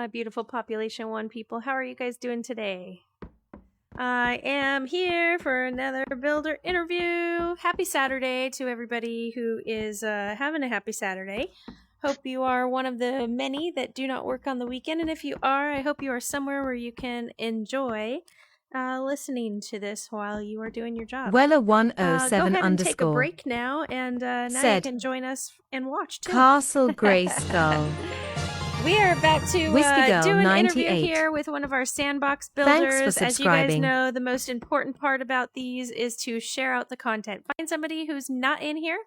beautiful Population One people. How are you guys doing today? I am here for another builder interview. Happy Saturday to everybody who is having a happy Saturday. Hope you are one of the many that do not work on the weekend. And if you are, I hope you are somewhere where you can enjoy listening to this while you are doing your job. Weller Go 107 ahead and take a _ break now, and now you said, can join us and watch too. Castle Grayskull. We are about to Whiskey Girl do an interview 98. here with one of our Sandbox Thanks builders. for As you guys subscribing. know, the most important part about these is to share out the content. Find somebody who's not in here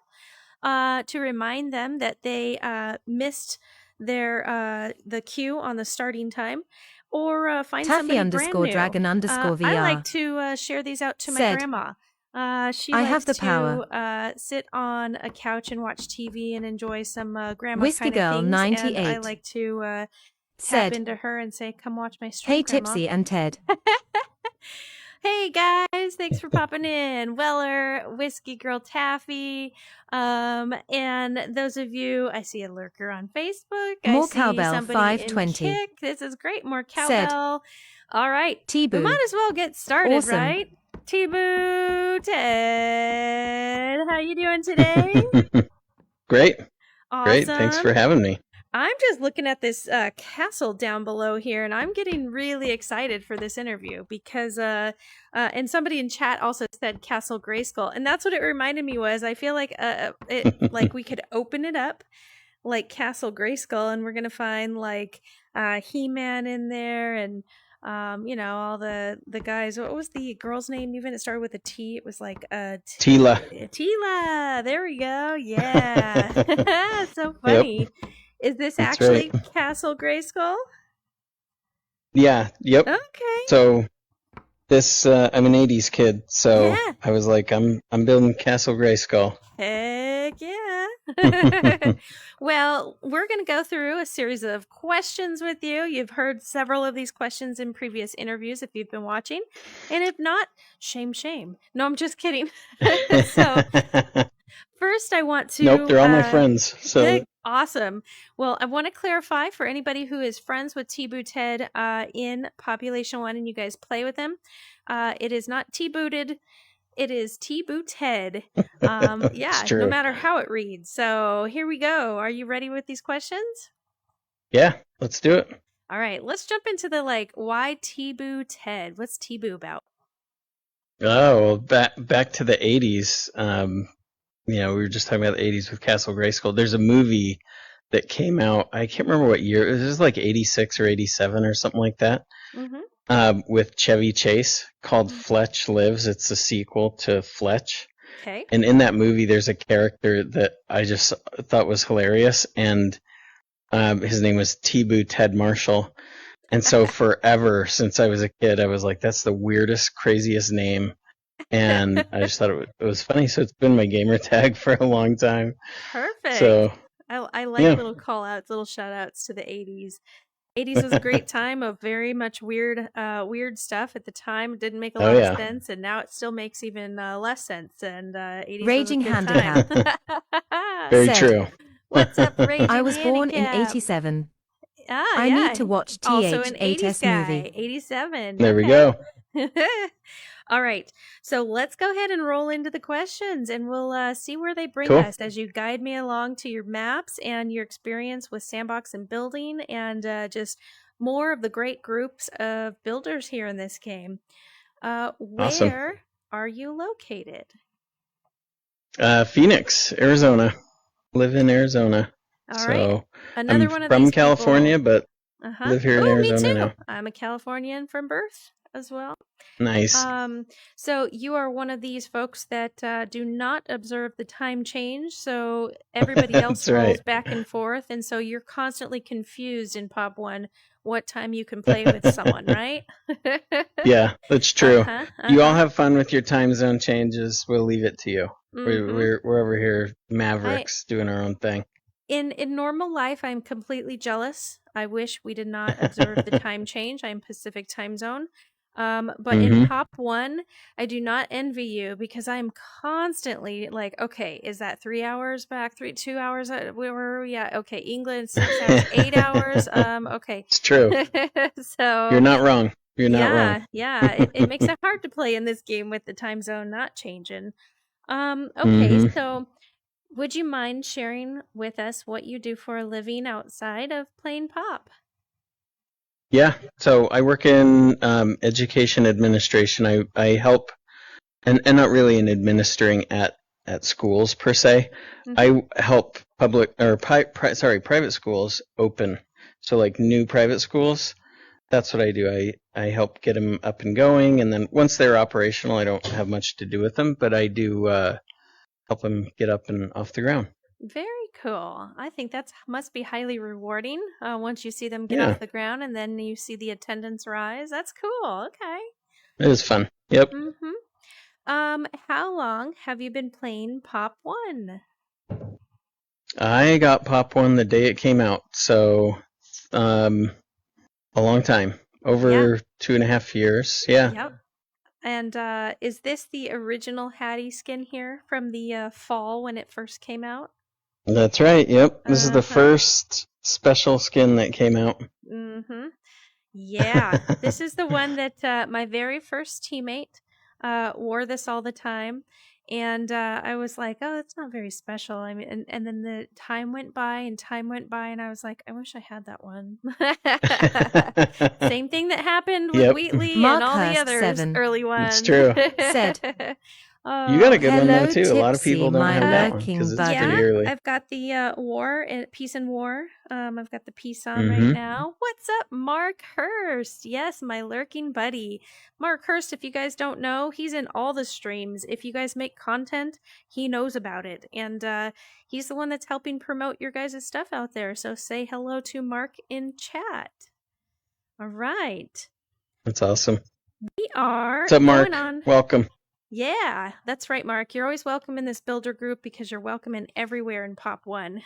to remind them that they missed their the queue on the starting time, or find Taffy somebody brand new. _dragon_VR. I like to share these out to my said, grandma. She I likes have the to power. sit on a couch and watch TV and enjoy some grandma Whiskey kind of Girl things. 98. And I like to tap said, into her and say, "Come watch my stream, hey Grandma." Tipsy and Ted. Hey guys, thanks for popping in. Weller, Whiskey Girl Taffy, and those of you, I see a lurker on Facebook. More I see cowbell somebody 520. in Kick. This is great. More Said, cowbell. All right, we TeeBoo. might as well get started, Awesome. right? TeeBooTed, how you doing today? Great. Awesome. Great. Thanks for having me. I'm just looking at this castle down below here, and I'm getting really excited for this interview because, and somebody in chat also said Castle Grayskull, and that's what it reminded me was. I feel like like we could open it up like Castle Grayskull, and we're gonna find like He-Man in there, and all the guys. What was the girl's name? Even it started with a T. It was like Tila. Tila. There we go. Yeah, so funny. Yep. Is this That's actually right. Castle Grayskull? Yeah. Yep. Okay. So this, I'm an '80s kid, so Yeah. I was like, I'm building Castle Grayskull. Heck yeah. Well, we're going to go through a series of questions with you. You've heard several of these questions in previous interviews if you've been watching. And if not, shame. No, I'm just kidding. So first I want to... Nope, they're all my friends. So awesome. Well, I want to clarify for anybody who is friends with TeeBooTed in Population One and you guys play with them, it is not TeeBooTed. It is TeeBooTed. Yeah, no matter how it reads. So here we go. Are you ready with these questions? Yeah, let's do it. All right, let's jump into the why TeeBooTed? What's TeeBoo about? Oh, well, back to the '80s. We were just talking about the '80s with Castle Grayskull. There's a movie that came out. I can't remember what year. It was like '86 or '87 or something like that. Mm-hmm. With Chevy Chase called Fletch Lives. It's a sequel to Fletch. Okay. And in that movie, there's a character that I just thought was hilarious, and his name was TeeBooTed Marshall. And so forever since I was a kid, I was like, that's the weirdest, craziest name. And I just thought it was funny. So it's been my gamer tag for a long time. Perfect. So I like little call outs, little shout outs to the 80s. 80s was a great time of very much weird stuff at the time. It didn't make a lot of sense, and now it still makes even less sense. And 80s Raging was a good Handicap. Very said, true. What's up, Raging I was born in Handicap? '87. I need to watch also an TH8S 80s guy. movie. 87. There we go. All right, so let's go ahead and roll into the questions, and we'll see where they bring Cool. us as you guide me along to your maps and your experience with Sandbox and building, and just more of the great groups of builders here in this game. Awesome. Where are you located? Phoenix, Arizona. Live in Arizona. All right. So Another I'm one of from these California, but live here in Arizona me too. now. I'm a Californian from birth as well. Nice. So you are one of these folks that do not observe the time change, so everybody else rolls back and forth, and so you're constantly confused in Pop 1 what time you can play with someone, right? Yeah, that's true. You all have fun with your time zone changes. We'll leave it to you. Mm-hmm. We're over here, Mavericks, doing our own thing. In normal life, I'm completely jealous. I wish we did not observe the time change. I'm Pacific time zone. But in Pop 1, I do not envy you because I'm constantly like, okay, is that 3 hours back? 2 hours? Where were we at? Okay, England, 6 hours, 8 hours. Okay. It's true. So You're not wrong. You're not wrong. Yeah. It makes it hard to play in this game with the time zone not changing. Okay, so would you mind sharing with us what you do for a living outside of playing Pop? Yeah, so I work in education administration. I help, and not really in administering at schools per se. I help private schools open. So like new private schools, that's what I do. I help get them up and going, and then once they're operational, I don't have much to do with them, but I do help them get up and off the ground. Very cool. I think that must be highly rewarding once you see them get off the ground and then you see the attendance rise. That's cool. Okay. It is fun. Yep. How long have you been playing Pop 1? I got Pop 1 the day it came out, so a long time. Over 2.5 years. Yeah. Yep. And is this the original Hattie skin here from the fall when it first came out? That's right. Yep. This is the first special skin that came out. Yeah. This is the one that my very first teammate wore this all the time. And I was like, oh, that's not very special. I mean, and then the time went by, and I was like, I wish I had that one. Same thing that happened with Wheatley and all the other early ones. It's true. Said. You got a good one though too. Tipsy, a lot of people don't have that one lurking because it's buddy. pretty early. I've got the Peace and War. I've got the peace on right now. What's up, Mark Hurst? Yes, my lurking buddy. Mark Hurst, if you guys don't know, he's in all the streams. If you guys make content, he knows about it. And he's the one that's helping promote your guys' stuff out there. So say hello to Mark in chat. All right. That's awesome. We are What's up, Mark? Welcome. Yeah, that's right, Mark. You're always welcome in this builder group because you're welcome in everywhere in Pop 1.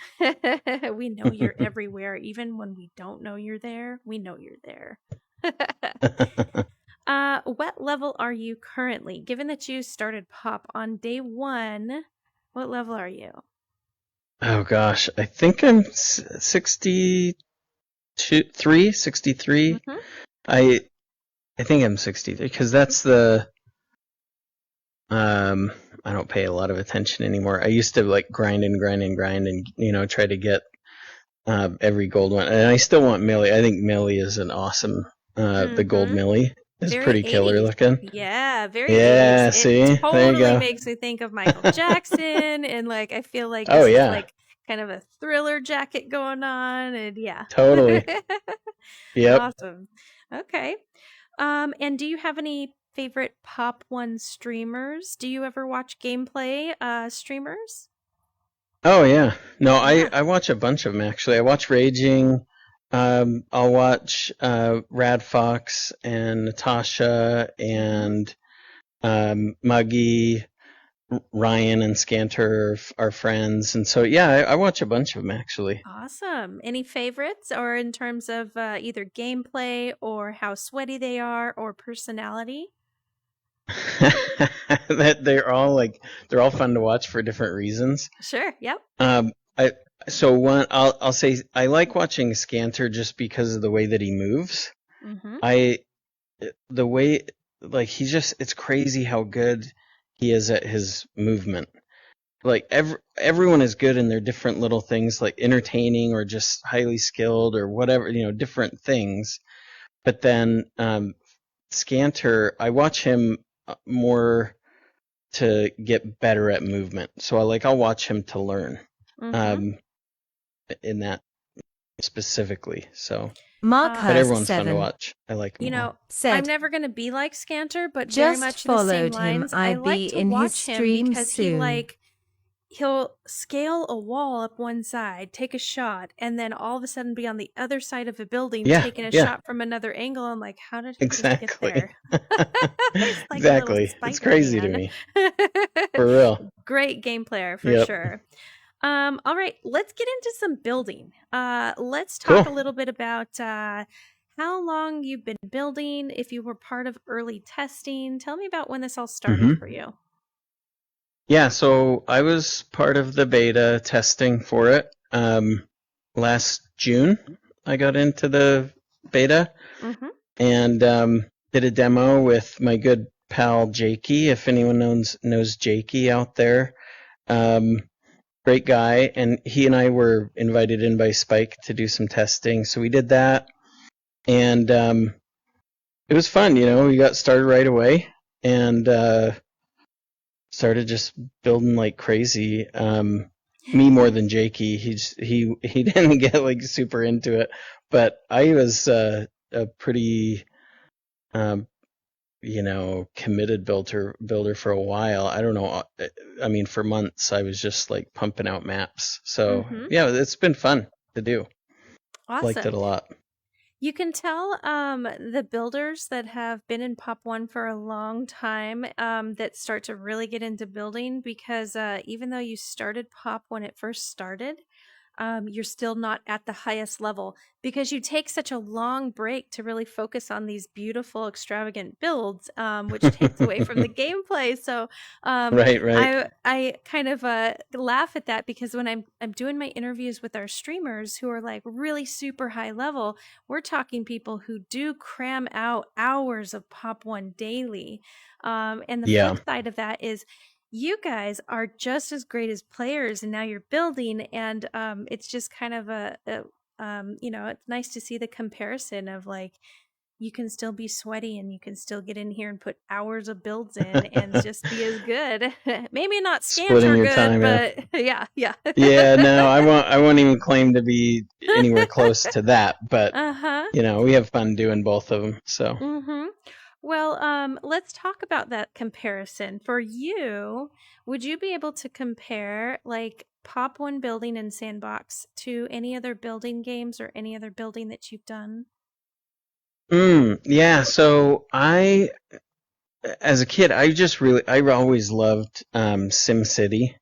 We know you're everywhere. Even when we don't know you're there, we know you're there. What level are you currently? Given that you started Pop on day 1, what level are you? Oh, gosh. I think I'm 63. I think I'm 63 because that's the... I don't pay a lot of attention anymore. I used to like grind and try to get every gold one. And I still want Millie. I think Millie is an awesome the gold Millie is very pretty 80s. Killer looking. Yeah, very 80s. See? It totally there you go. Makes me think of Michael Jackson and like I feel like this is like kind of a Thriller jacket going on and Totally. Yep. Awesome. Okay. And do you have any favorite Pop 1 streamers? Do you ever watch gameplay streamers? Oh yeah. No, I watch a bunch of them actually. I watch Raging. I'll watch Rad Fox and Natasha and Muggy, Ryan and Scanter are friends, and so I watch a bunch of them actually. Awesome. Any favorites, or in terms of either gameplay or how sweaty they are or personality? That they're all fun to watch for different reasons. Sure. Yep. I'll say I like watching Scanter just because of the way that he moves. It's crazy how good he is at his movement. Like everyone is good in their different little things, like entertaining or just highly skilled or whatever, different things. But then Scanter, I watch him more to get better at movement. So I'll watch him to learn in that specifically. So Mark but everyone's 7. fun to watch. I like him. I'm never going to be like Scanter, but just very much followed the same lines. him. I like to in watch his stream him because soon. he'll scale a wall up one side, take a shot, and then all of a sudden be on the other side of a building taking a shot from another angle. I'm like, how did he just get there? Exactly. It's crazy to me. For real. Great game player for sure. All right, let's get into some building. Let's talk a little bit about how long you've been building, if you were part of early testing. Tell me about when this all started for you. Yeah, so I was part of the beta testing for it. Last June, I got into the beta and did a demo with my good pal Jakey. If anyone knows Jakey out there, great guy. And he and I were invited in by Spike to do some testing, so we did that, and it was fun. We got started right away and started just building like crazy. Me more than Jakey. He didn't get like super into it, but I was a pretty committed builder for a while. I don't know. I mean, for months I was just like pumping out maps. So yeah, it's been fun to do. Awesome. Liked it a lot. You can tell the builders that have been in Pop 1 for a long time that start to really get into building, because even though you started Pop when it first started, you're still not at the highest level because you take such a long break to really focus on these beautiful, extravagant builds, which takes away from the gameplay. So right. I kind of laugh at that, because when I'm doing my interviews with our streamers who are like really super high level, we're talking people who do cram out hours of Pop 1 daily. And the flip side of that is you guys are just as great as players, and now you're building, and it's just kind of it's nice to see the comparison of like, you can still be sweaty and you can still get in here and put hours of builds in and just be as good. Maybe not Scanter good, time, but yeah. No, I won't even claim to be anywhere close to that, but we have fun doing both of them. So. Well, let's talk about that comparison. For you, would you be able to compare like Pop 1 building and Sandbox to any other building games or any other building that you've done? Yeah, so as a kid, I always loved SimCity.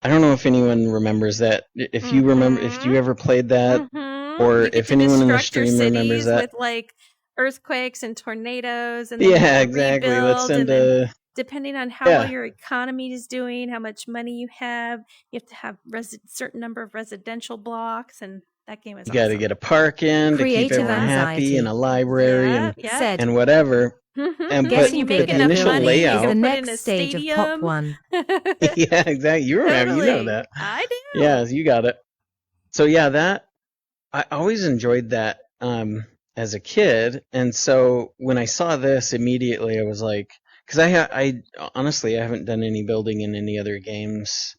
I don't know if anyone remembers that. If you remember, if you ever played that, or if anyone in the stream remembers that. With like earthquakes and tornadoes, and then exactly. Let's send a. Depending on how well your economy is doing, how much money you have have to have certain number of residential blocks, and that game is awesome. You got to get a park in to keep everyone happy, and a library, and whatever. And guessing you make the initial layout is the next next stage of Pop 1. Yeah, exactly. You remember, you know that. I do. Yeah, you got it. So yeah, I always enjoyed that as a kid, and so when I saw this immediately, I was like, because I honestly I haven't done any building in any other games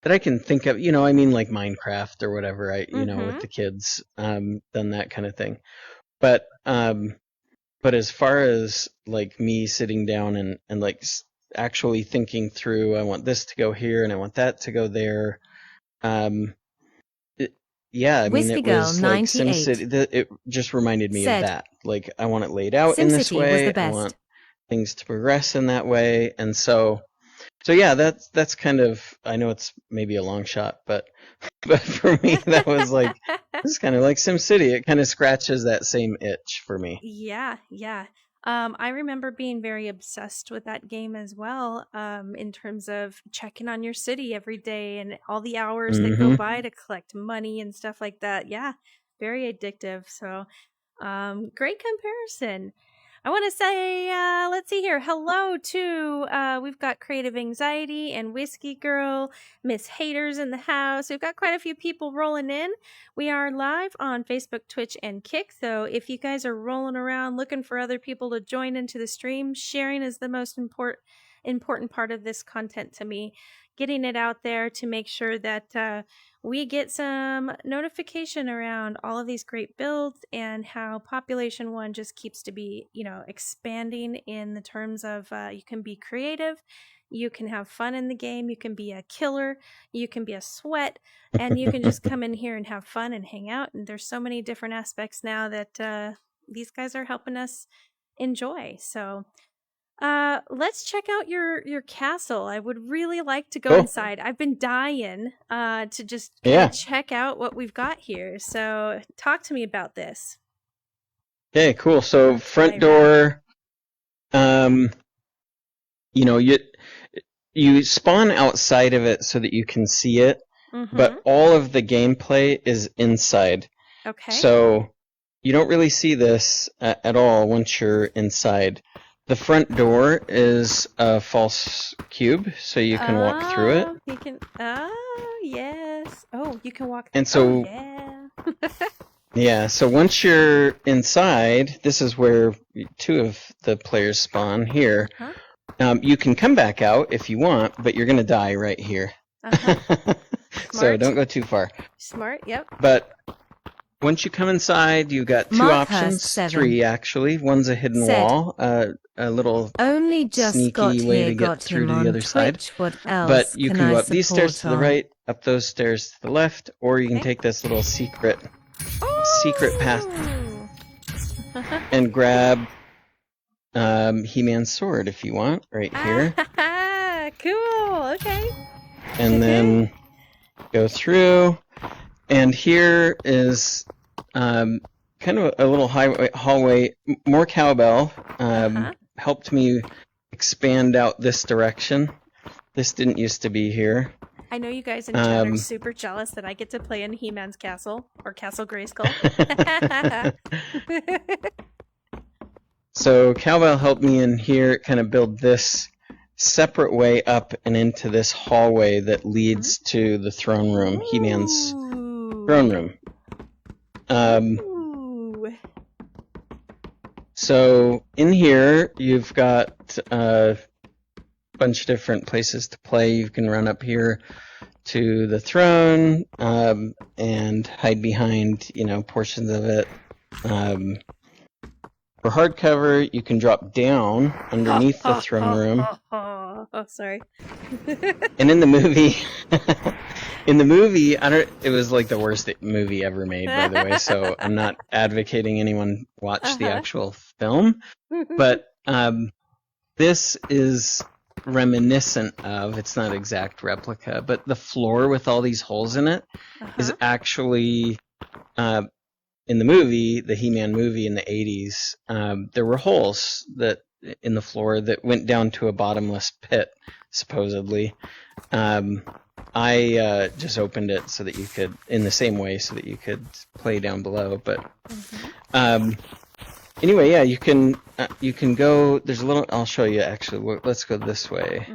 that I can think of. I mean, like Minecraft or whatever. With the kids, done that kind of thing, but as far as like me sitting down and like actually thinking through, I want this to go here and I want that to go there. Yeah, I mean, Whiskey it Girl was like 98 SimCity. It just reminded me said, of that. Like, I want it laid out SimCity in this way. Was the best. I want things to progress in that way, and so yeah, that's kind of. I know it's maybe a long shot, but for me, that was like this is kind of like SimCity. It kind of scratches that same itch for me. Yeah. I remember being very obsessed with that game as well, in terms of checking on your city every day and all the hours that go by to collect money and stuff like that. Yeah, very addictive. So, great comparison. I want to say, let's see here. Hello to, we've got Creative Anxiety and Whiskey Girl, Miss Haters in the house. We've got quite a few people rolling in. We are live on Facebook, Twitch, and Kick. So if you guys are rolling around looking for other people to join into the stream, sharing is the most important part of this content to me. Getting it out there to make sure that we get some notification around all of these great builds and how Population One just keeps to be, expanding in the terms of you can be creative, you can have fun in the game, you can be a killer, you can be a sweat, and you can just come in here and have fun and hang out. And there's so many different aspects now that these guys are helping us enjoy. So let's check out your castle. I would really like to go inside. I've been dying to just check out what we've got here. So talk to me about this. Okay, cool. So front door, you know, you spawn outside of it so that you can see it, but all of the gameplay is inside. Okay. So you don't really see this at all once you're inside. The front door is a false cube, so you can walk through it. You can. Oh, yes. Oh, you can walk. And so, yeah. yeah. So once you're inside, this is where 2 of the players spawn here. You can come back out if you want, but you're gonna die right here. So don't go too far. Smart. Yep. But once you come inside, you got 2 options, 3 actually. One's a hidden wall, a little only just sneaky way to get through to the other side. What else But you can go up these support stairs to the right, up those stairs to the left, or you can take this little secret path and grab He-Man's sword if you want, right here. Cool. Okay. And then go through. And here is kind of a little hallway. More cowbell helped me expand out this direction. This didn't used to be here. I know you guys in chat are super jealous that I get to play in He-Man's castle, or Castle Grayskull. So cowbell helped me in here kind of build this separate way up and into this hallway that leads to the throne room, He-Man's throne room. So in here you've got a bunch of different places to play. You can run up here to the throne and hide behind, portions of it. For hardcover, you can drop down underneath the throne room. Oh, sorry. And in the movie, it was like the worst movie ever made, by the way, so I'm not advocating anyone watch the actual film. But this is reminiscent of, it's not exact replica, but the floor with all these holes in it is actually, in the movie, the He-Man movie in the 80s, there were holes in the floor that went down to a bottomless pit, supposedly. I just opened it so that you could, in the same way, so that you could play down below. But anyway, yeah, you can go. There's a little. I'll show you actually. Let's go this way.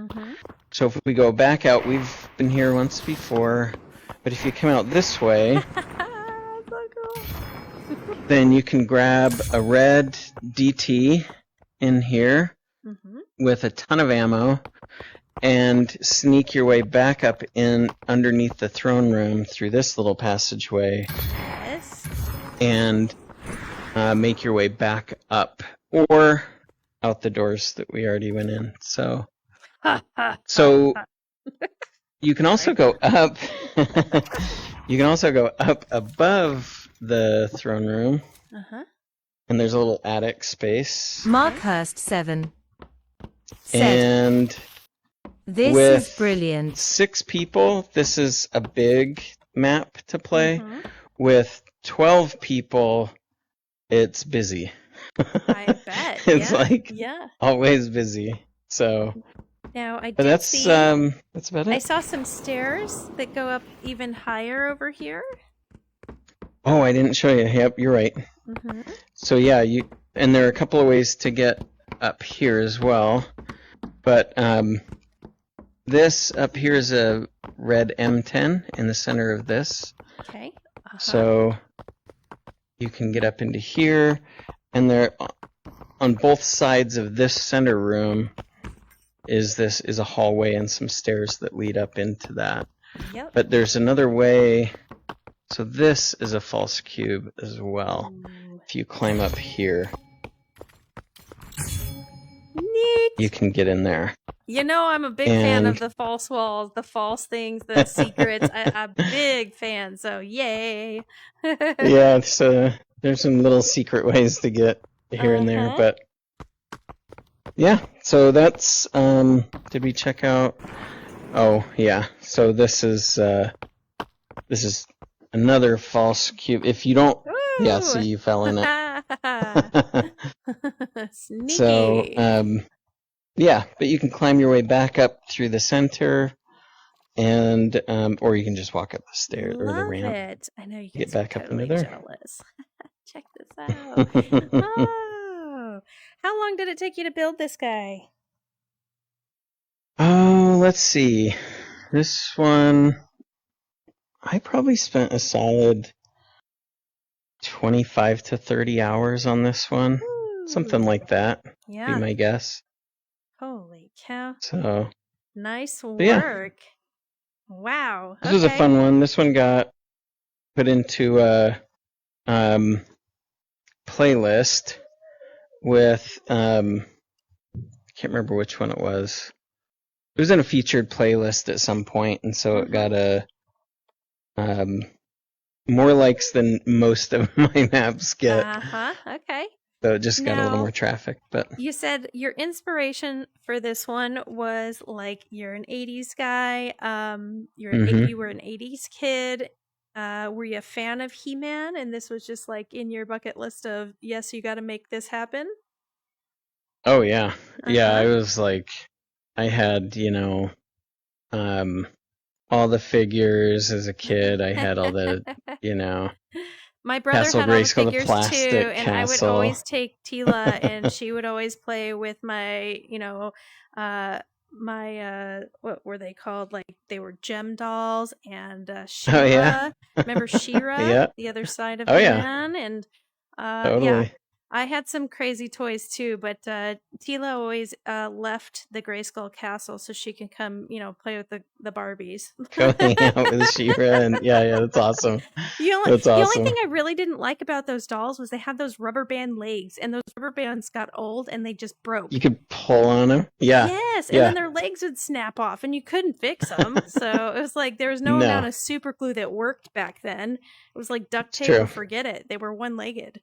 So if we go back out, we've been here once before, but if you come out this way. Then you can grab a red DT in here with a ton of ammo and sneak your way back up in underneath the throne room through this little passageway. Yes. And make your way back up or out the doors that we already went in. So you can also go up. You can also go up above the throne room. And there's a little attic space. Markhurst 7. And this is brilliant. 6 people, this is a big map to play. With 12 people, it's busy. I bet. It's always busy. So now that's about it. I saw some stairs that go up even higher over here. Oh, I didn't show you. Yep, you're right. So yeah, and there are a couple of ways to get up here as well. But this up here is a red M10 in the center of this. Okay. So you can get up into here, and there on both sides of this center room is a hallway and some stairs that lead up into that. Yep. But there's another way. So this is a false cube as well. If you climb up here, neat. You can get in there. I'm a big fan of the false walls, the false things, the secrets. I'm a big fan, so yay. Yeah, there's some little secret ways to get here and there, but yeah, so that's, did we check out? Oh, yeah, so this is another false cube. If you don't, yeah, see, you fell in it. So, Sneaky. yeah, but you can climb your way back up through the center, and or you can just walk up the stairs or the Love ramp, it. I know you get guys are back up into totally there. jealous. Check this out. Oh, how long did it take you to build this guy? Oh, let's see. This one, I probably spent a solid 25 to 30 hours on this one. Something Ooh. like that, Yeah. be my guess. Holy cow. So, Nice yeah. work. Wow. This was a fun one. This one got put into a playlist with, I can't remember which one it was. It was in a featured playlist at some point, and so it got a more likes than most of my maps get. Okay. So it just got a little more traffic. But you said your inspiration for this one was like you're an 80s guy. You were an 80s kid. Were you a fan of He-Man? And this was just like in your bucket list of, yes, you got to make this happen? Oh, yeah. Yeah, I was like, I had, all the figures as a kid. I had all the, my brother Castle had all the Grayskull, the figures plastic too, and castle. I would always take Tila, and she would always play with my, what were they called? Like they were gem dolls and She-Ra. Oh, yeah. Remember She-Ra? Yeah. The other side of He-Man? Yeah. And Totally. yeah. I had some crazy toys too, but Tila always left the Grayskull Castle so she can come, play with the Barbies. Go hang out with She-Ra, and yeah, that's awesome. The only thing I really didn't like about those dolls was they had those rubber band legs, and those rubber bands got old and they just broke. You could pull on them. Yeah. Yes, and then their legs would snap off, and you couldn't fix them. So it was like there was no amount of super glue that worked back then. It was like duct tape or forget it. They were one-legged.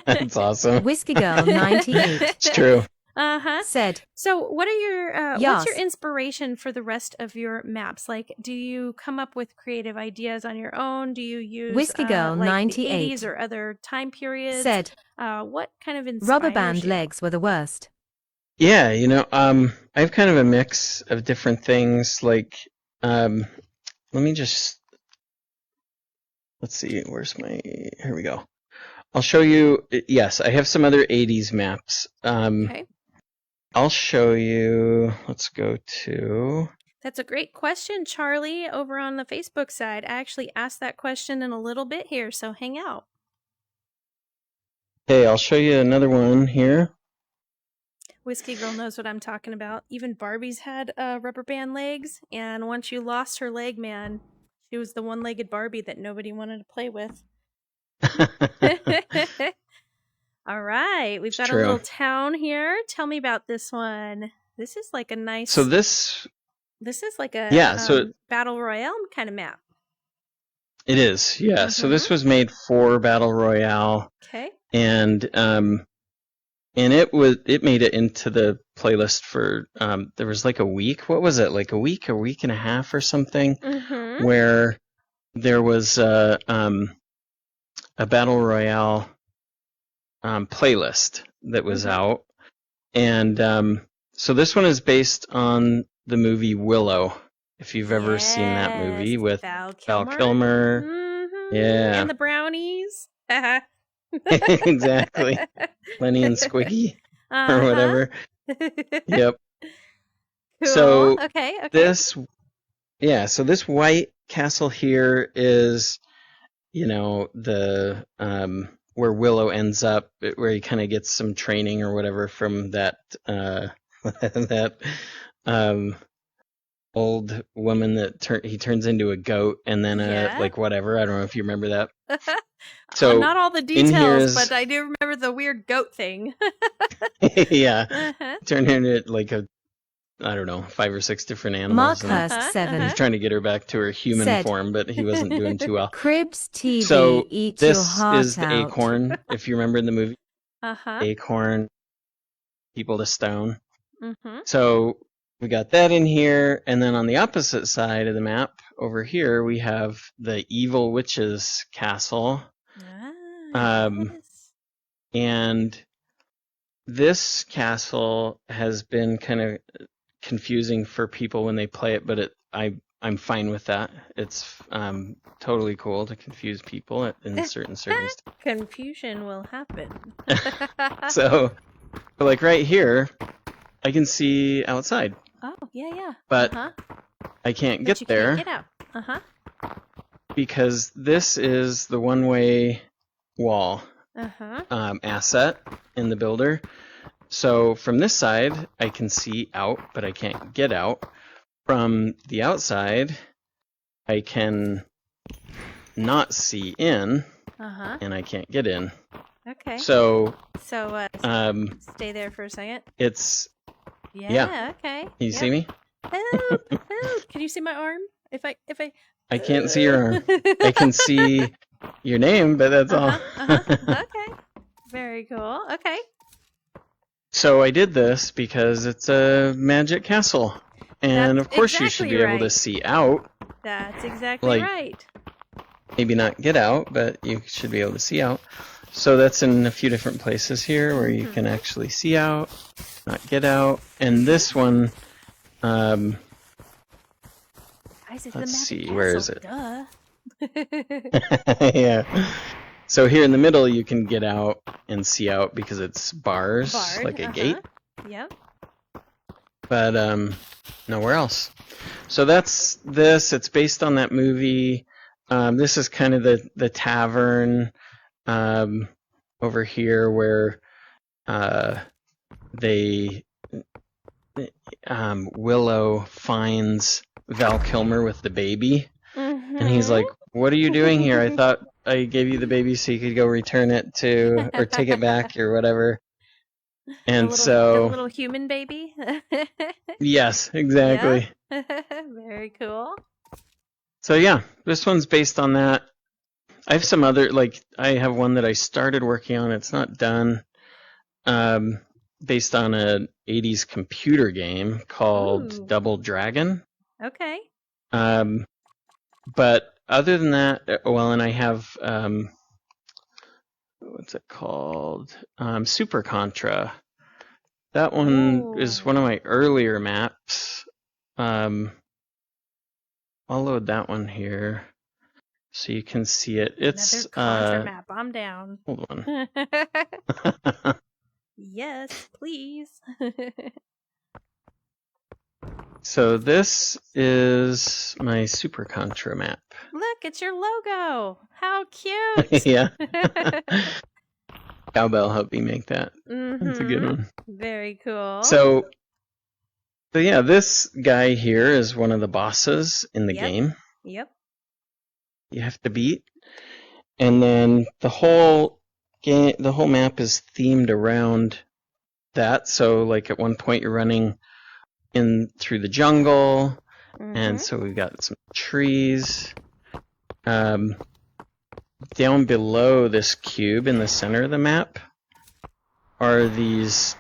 That's awesome. Whiskey Girl 98. It's true. Said. So what are your what's your inspiration for the rest of your maps? Like, do you come up with creative ideas on your own? Do you use Whiskey Girl like 98 the 80s or other time periods? Said. What kind of inspires Rubber band you? legs were the worst. Yeah, I have kind of a mix of different things. Like, let me just, let's see, here we go. I'll show you, yes, I have some other 80s maps. Okay. I'll show you, let's go to... That's a great question, Charlie, over on the Facebook side. I actually asked that question in a little bit here, so hang out. Hey, I'll show you another one here. Whiskey Girl knows what I'm talking about. Even Barbie's had rubber band legs, and once you lost her leg, man, she was the one-legged Barbie that nobody wanted to play with. All right, we've got a little town here. Tell me about this one. This is like a nice... So this is like a Battle Royale kind of map. It is, yeah. So this was made for Battle Royale. Okay. And it made it into the playlist for there was like a week. What was it? Like a week and a half or something, where there was a Battle Royale playlist that was out, and so this one is based on the movie Willow. If you've ever seen that movie with Val Kilmer. Yeah, and the brownies. Exactly. Lenny and Squiggy or whatever. Yep. Cool. So okay. So this white castle here is, the where Willow ends up, where he kind of gets some training or whatever from that that old woman that he turns into a goat, and then like whatever. I don't know if you remember that. So not all the details, but I do remember the weird goat thing. Yeah, turned into like I don't know, 5 or 6 different animals. Markhurst 7. He's trying to get her back to her human form, but he wasn't doing too well. Cribs TV. So eat this your heart is the out. acorn, if you remember in the movie. Acorn, people to stone. So we got that in here, and then on the opposite side of the map, over here, we have the evil witch's castle. Yes. And this castle has been kind of confusing for people when they play it, but I'm fine with that. It's totally cool to confuse people in certain circumstances. Confusion will happen. So, like right here, I can see outside. Oh, yeah. But I can't But get you there can't get out. because this is the one-way wall asset in the builder. So from this side, I can see out, but I can't get out. From the outside, I can not see in, and I can't get in. Okay. So stay there for a second. It's yeah. Okay. Can you see me? Help! Can you see my arm? If I I can't see your arm. I can see your name, but that's all. Okay. Very cool. Okay. So I did this because it's a magic castle. And That's of course you exactly should be able to right. see out. That's exactly Like, right. Maybe not get out, but you should be able to see out. So that's in a few different places here where you can actually see out, not get out. And this one, Guys, it's let's the see, magic where castle. is it? Duh. Yeah. So here in the middle you can get out and see out because it's bars, like a gate. Yep. But nowhere else. So that's this. It's based on that movie. This is kind of the tavern over here where Willow finds Val Kilmer with the baby, and he's like, "What are you doing here? I thought I gave you the baby so you could go return it to or take it back or whatever." And the little human baby. Yes, exactly. Yeah. Very cool. So yeah, this one's based on that. I have some other, I have one that I started working on. It's not done. Based on an 80s computer game called Double Dragon. Okay. But other than that, and I have, what's it called? Super Contra. That one is one of my earlier maps. I'll load that one here so you can see it. It's another Contra map. I'm down. Hold on. Yes, please. So this is my Super Contra map. Look, it's your logo. How cute. Yeah. Cowbell helped me make that. That's a good one. Very cool. So yeah, this guy here is one of the bosses in the game. Yep. You have to beat. And then the whole map is themed around that. So at one point you're running in through the jungle, and so we've got some trees. Down below this cube in the center of the map are these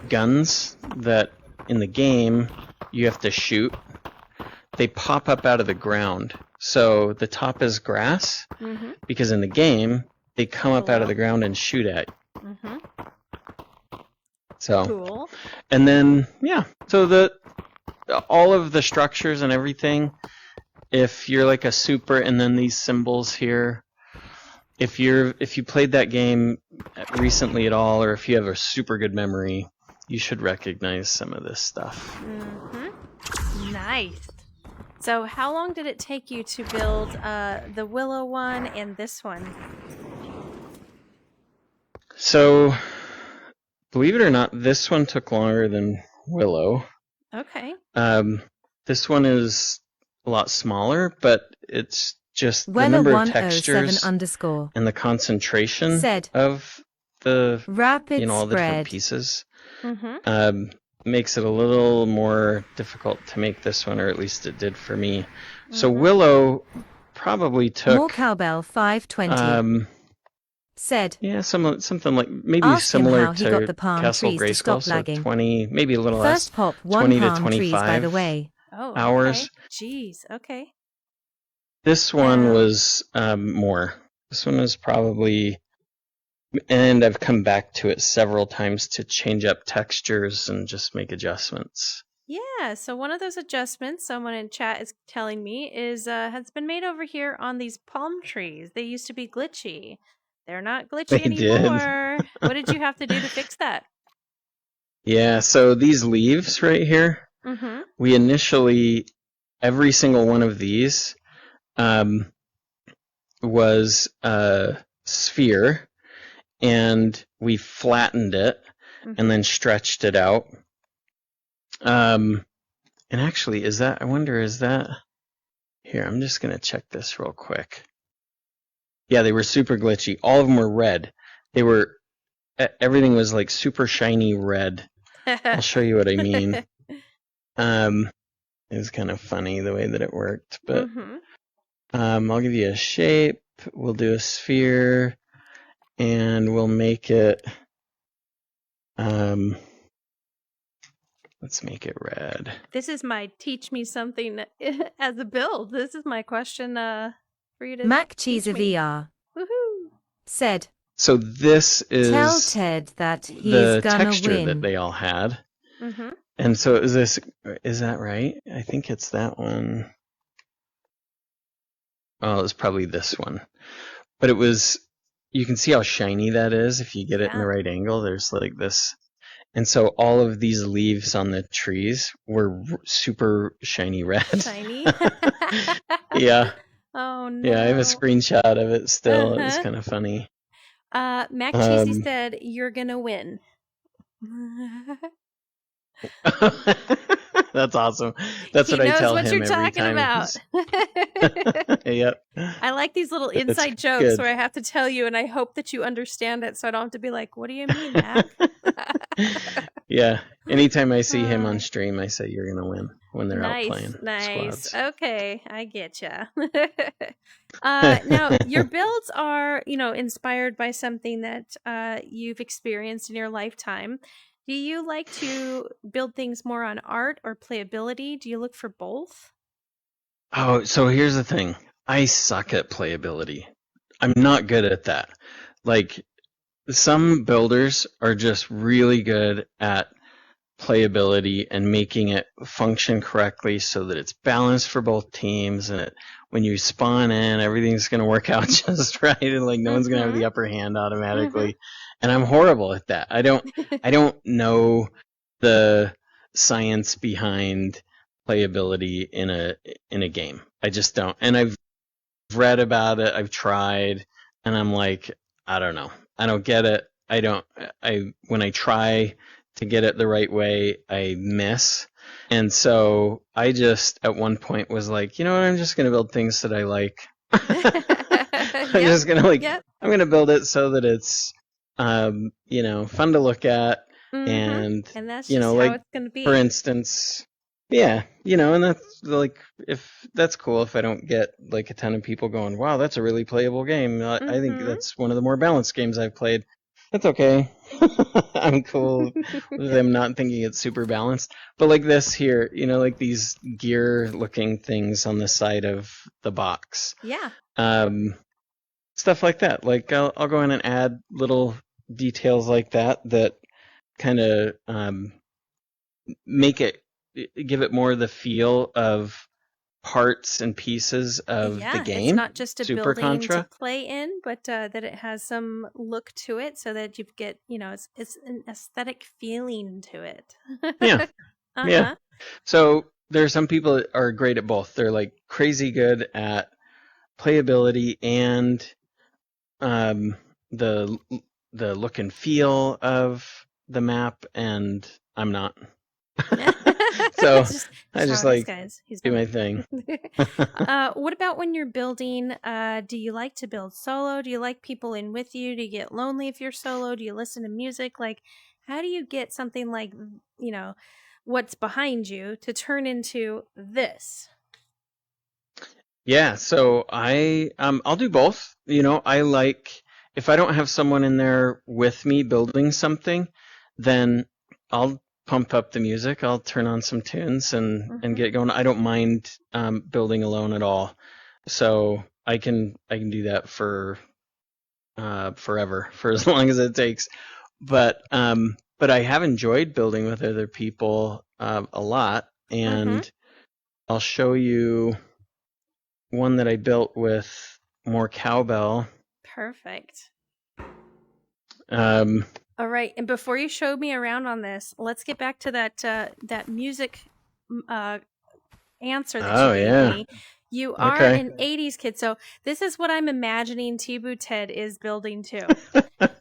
guns that in the game you have to shoot. They pop up out of the ground. So the top is grass, because in the game they come up out of the ground and shoot at you. So cool. And then so all of the structures and everything, if you're like a super, and then these symbols here, if you played that game recently at all, or if you have a super good memory, you should recognize some of this stuff. Nice. So how long did it take you to build the Willow one and this one? So, believe it or not, this one took longer than Willow. Okay. This one is a lot smaller, but it's just the number of textures and the concentration of the all the different pieces makes it a little more difficult to make this one, or at least it did for me. So Willow probably took more cowbell 520. Yeah, something like maybe similar to Castle Grayskull, so 20, maybe a little less. 20 to 25 by the way. hours. Okay. Jeez. Okay. This one was more. This one was probably And I've come back to it several times to change up textures and just make adjustments. Yeah, so one of those adjustments someone in chat is telling me is has been made over here on these palm trees. They used to be glitchy. They're not glitchy They did. anymore. What did you have to do to fix that? Yeah, so these leaves right here, Mm-hmm. we initially, every single one of these was a sphere, and we flattened it and then stretched it out. And actually, I wonder, is that, here, I'm just going to check this real quick. Yeah, they were super glitchy. All of them were red. Everything was like super shiny red. I'll show you what I mean. It was kind of funny the way that it worked, but I'll give you a shape. We'll do a sphere, and we'll make it, let's make it red. This is my teach me something as a build. This is my question for you to Mac teach Cheese me. VR Woohoo! said, So this is tell Ted that he's the gonna texture win. that they all had. And so is that right? I think it's that one. Oh, it's probably this one. But you can see how shiny that is if you get it in the right angle. There's like this. And so all of these leaves on the trees were super shiny red. Shiny? Yeah. Oh, no. Yeah, I have a screenshot of it still. It was kind of funny. Mac Cheesy said, you're going to win. That's awesome. That's what I tell him every time. He knows what you're talking about. Yep. I like these little inside jokes where I have to tell you, and I hope that you understand it, so I don't have to be like, what do you mean, Mac? Yeah. Anytime I see him on stream, I say, you're going to win when they're out playing Nice. squads. Okay, I get ya. Now, your builds are, inspired by something that you've experienced in your lifetime. Do you like to build things more on art or playability? Do you look for both? Oh, so here's the thing. I suck at playability. I'm not good at that. Like, some builders are just really good at playability and making it function correctly so that it's balanced for both teams, and when you spawn in, everything's going to work out just right, and like no one's going to have the upper hand automatically. And I'm horrible at that. I don't know the science behind playability in a game. I just don't. And I've read about it, I've tried, and I'm like, I don't know. I don't get it. When I try to get it the right way, I miss. And so I just at one point was like, you know what, I'm just going to build things that I like. I'm just going to I'm going to build it so that it's fun to look at, and that's just how it's going to be. For instance, and that's like, if that's cool if I don't get like a ton of people going, wow, that's a really playable game. I think that's one of the more balanced games I've played. That's okay. I'm cool with them not thinking it's super balanced. But like this here, like these gear looking things on the side of the box. Yeah. Stuff like that. Like I'll go in and add little details like that kind of give it more the feel of parts and pieces of the game. It's not just a Super building Contra. to play in, but that it has some look to it, so that you get, it's an aesthetic feeling to it. Yeah. Yeah. So there are some people that are great at both. They're like crazy good at playability and the look and feel of the map, and I'm not. So I just like do my thing. What about when you're building? Do you like to build solo? Do you like people in with you? Do you get lonely if you're solo? Do you listen to music? Like, how do you get something like, what's behind you to turn into this? Yeah, so I'll do both. I like, if I don't have someone in there with me building something, then I'll pump up the music. I'll turn on some tunes and get going. I don't mind building alone at all. So I can do that for forever, for as long as it takes. But I have enjoyed building with other people a lot, and I'll show you one that I built with more cowbell. Perfect. Um, All right, and before you show me around on this, let's get back to that music answer that you gave me. You are an 80s kid, so this is what I'm imagining TeeBooTed is building too.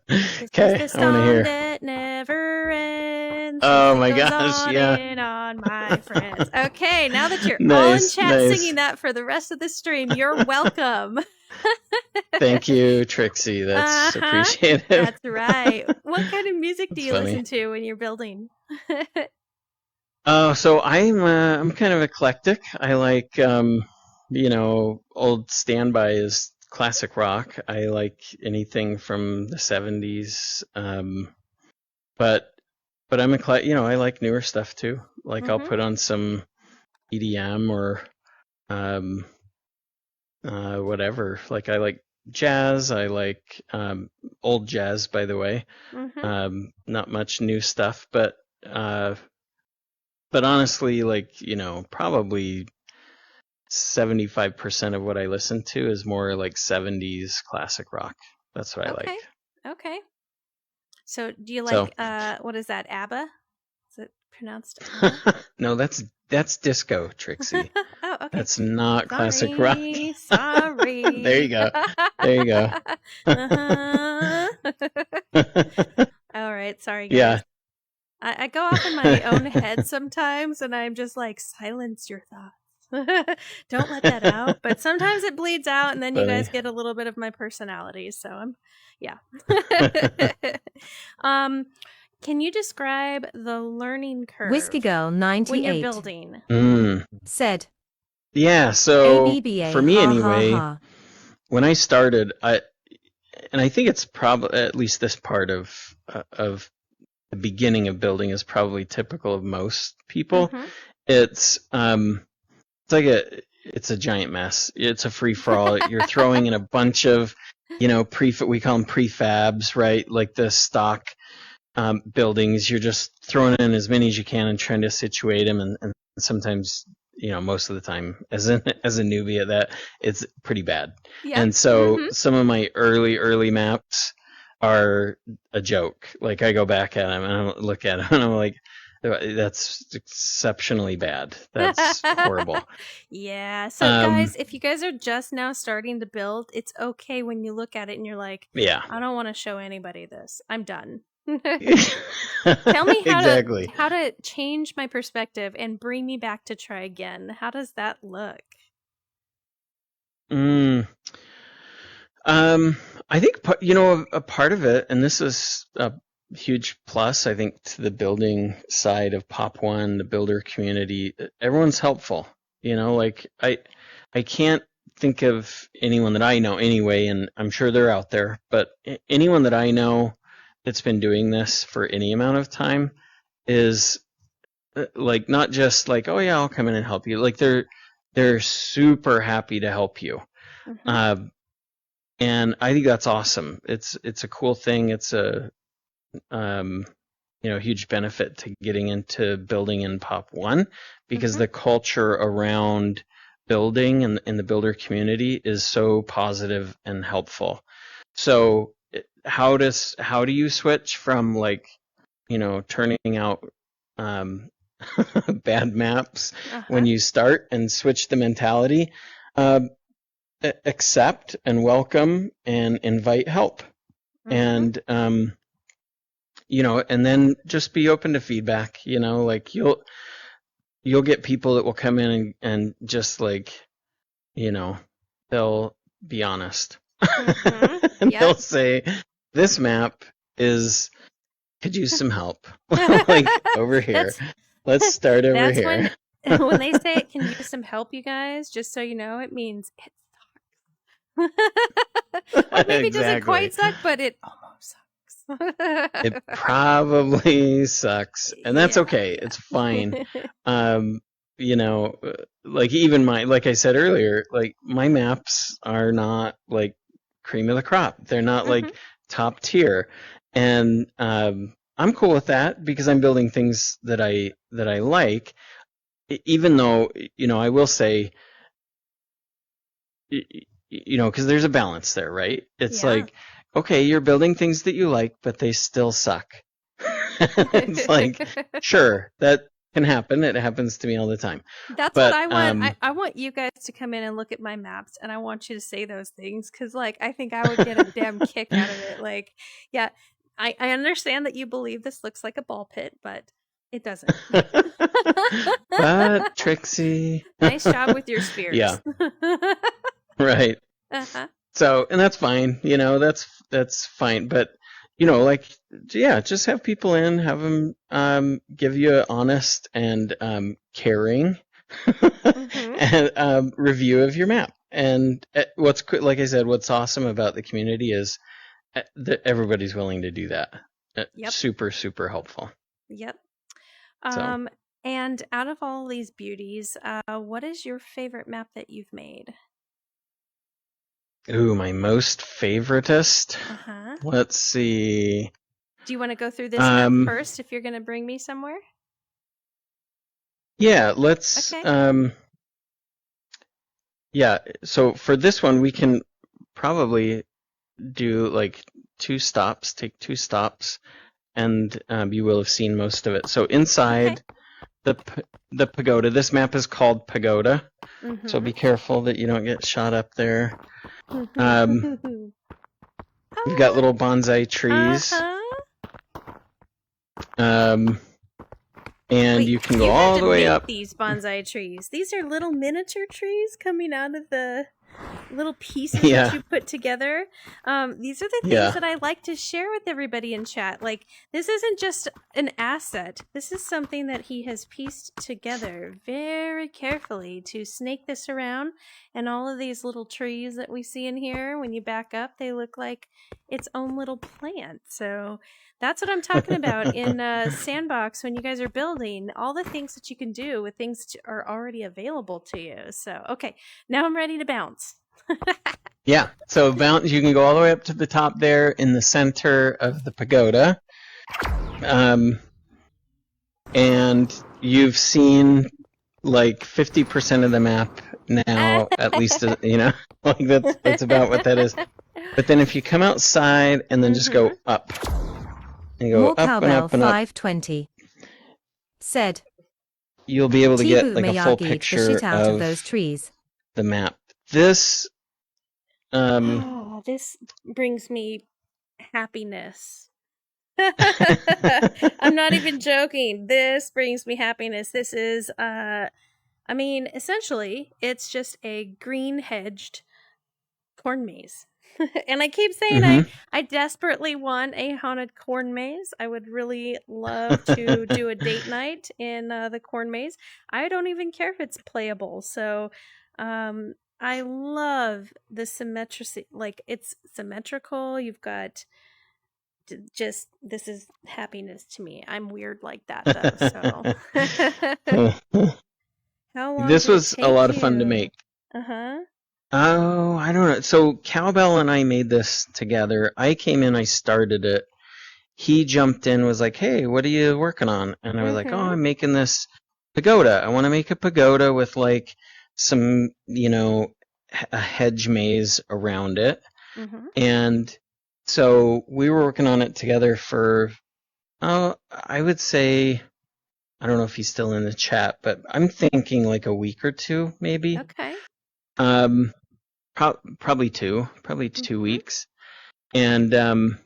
This is the song that never ends. Oh my gosh, on yeah. and on, my friends. Okay, now that you're all in chat singing that for the rest of the stream, you're welcome. Thank you, Trixie. That's appreciated. That's right. What kind of music do you listen to when you're building? So I'm kind of eclectic. I like old standby is classic rock. I like anything from the 70s. But I'm I like newer stuff too. Like I'll put on some EDM or whatever. Like I like jazz. I like old jazz, by the way. Not much new stuff, but honestly, like, probably 75% of what I listen to is more like 70s classic rock. That's what I like. Okay. So do you like, what is that, ABBA? Is it pronounced ABBA? No, that's disco, Trixie. Oh, okay. That's not classic rock. Sorry. There you go. All right. Sorry, guys. Yeah. I go off in my own head sometimes, and I'm just like, silence your thoughts. Don't let that out. But sometimes it bleeds out, and then you guys get a little bit of my personality. So yeah. Can you describe the learning curve? Whiskey Girl 98 when you're building? Said. Yeah. So ABBA, for me anyway, when I started, I think it's probably at least this part of the beginning of building is probably typical of most people. It's like it's a giant mess. It's a free for all. You're throwing in a bunch of, we call them prefabs, right? Like the stock buildings. You're just throwing in as many as you can and trying to situate them. And sometimes, most of the time, as a newbie at that, it's pretty bad. Yeah. And so some of my early maps are a joke. Like I go back at them and I look at them and I'm like, that's exceptionally bad. That's horrible. Yeah. So guys, if you guys are just now starting to build, it's okay when you look at it and you're like, yeah, I don't want to show anybody this. I'm done. Tell me how to change my perspective and bring me back to try again. How does that look? I think a part of it, and this is a huge plus, I think, to the building side of Pop One, the builder community. Everyone's helpful. Like I can't think of anyone that I know anyway, and I'm sure they're out there, but anyone that I know that's been doing this for any amount of time is like not just like, oh yeah, I'll come in and help you. Like they're super happy to help you. And I think that's awesome. It's a cool thing. It's a huge benefit to getting into building in Pop One, because the culture around building and in the builder community is so positive and helpful. So how do you switch from like, turning out bad maps when you start and switch the mentality? Accept and welcome and invite help. And and then just be open to feedback. Like you'll get people that will come in and just like, they'll be honest. And they'll say, this map could use some help. Like over here. Let's start over here. When they say it can use some help, you guys, just so you know, it means it sucks. Or maybe it doesn't quite suck, but it almost sucks. It probably sucks. And that's okay. It's fine. Like even like I said earlier, like my maps are not like cream of the crop. They're not Mhm. like top tier. And I'm cool with that because I'm building things that I like. Even though, I will say, because there's a balance there, right? It's Yeah. like, okay, you're building things that you like, but they still suck. It's like, sure, that can happen. It happens to me all the time. That's But, what I want. I want you guys to come in and look at my maps, and I want you to say those things because, like, I think I would get a damn kick out of it. Like, yeah, I understand that you believe this looks like a ball pit, but it doesn't. But Trixie, Nice job with your spears. Yeah. Right. Uh-huh. So, and that's fine. That's fine. But, like, yeah, just have people in, have them give you an honest and caring and review of your map. And like I said, what's awesome about the community is that everybody's willing to do that. Yep. Super, super helpful. Yep. So. And out of all these beauties, what is your favorite map that you've made? Ooh, my most favoritist? Uh-huh. Let's see. Do you want to go through this map first if you're going to bring me somewhere? Yeah, let's. Okay. Yeah, so for this one, we can probably do like take 2 stops, and you will have seen most of it. So inside the pagoda, this map is called Pagoda, so be careful that you don't get shot up there. We've got little bonsai trees. And wait, you can go all the way up. These bonsai trees. These are little miniature trees coming out of the little pieces that you put together. These are the things that I like to share with everybody in chat. Like, this isn't just an asset. This is something that he has pieced together very carefully to snake this around. And all of these little trees that we see in here, when you back up, they look like its own little plant. So that's what I'm talking about in Sandbox when you guys are building. All the things that you can do with things that are already available to you. So, okay, now I'm ready to bounce. Yeah, so bounce. You can go all the way up to the top there in the center of the pagoda. And you've seen like 50% of the map now, at least, like that's about what that is. But then if you come outside and then just go up, and go More up and cowbell up and up, 520 said, you'll be able to get like a full Miyagi picture the shit out of those trees. The map. This this brings me happiness. I'm not even joking. This brings me happiness. This is essentially it's just a green hedged corn maze. And I keep saying I desperately want a haunted corn maze. I would really love to do a date night in the corn maze. I don't even care if it's playable. So I love the symmetry. Like, it's symmetrical. You've got just, this is happiness to me. I'm weird like that though. So how long this did it was take a lot of you? fun to make. Oh, I don't know. So Cowbell and I made this together. I came in, I started it. He jumped in, was like, "Hey, what are you working on?" And I was like, "Oh, I'm making this pagoda. I want to make a pagoda with like some, a hedge maze around it." And so we were working on it together for, I would say, I don't know if he's still in the chat, but I'm thinking like a week or two, maybe. Okay. Probably 2 weeks. And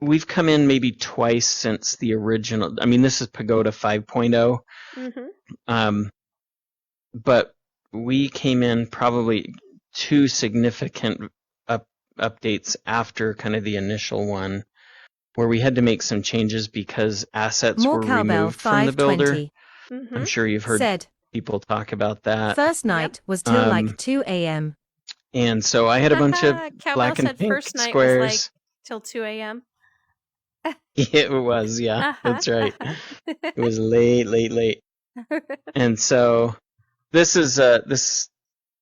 we've come in maybe twice since the original. I mean, this is Pagoda 5.0. But we came in probably 2 significant updates after kind of the initial one, where we had to make some changes because assets were removed from the builder. I'm sure you've heard people talk about that. First night was till like 2 a.m. And so I had a bunch of black and pink first night squares. Was like till 2 a.m. It was, yeah, that's right. It was late. And so this is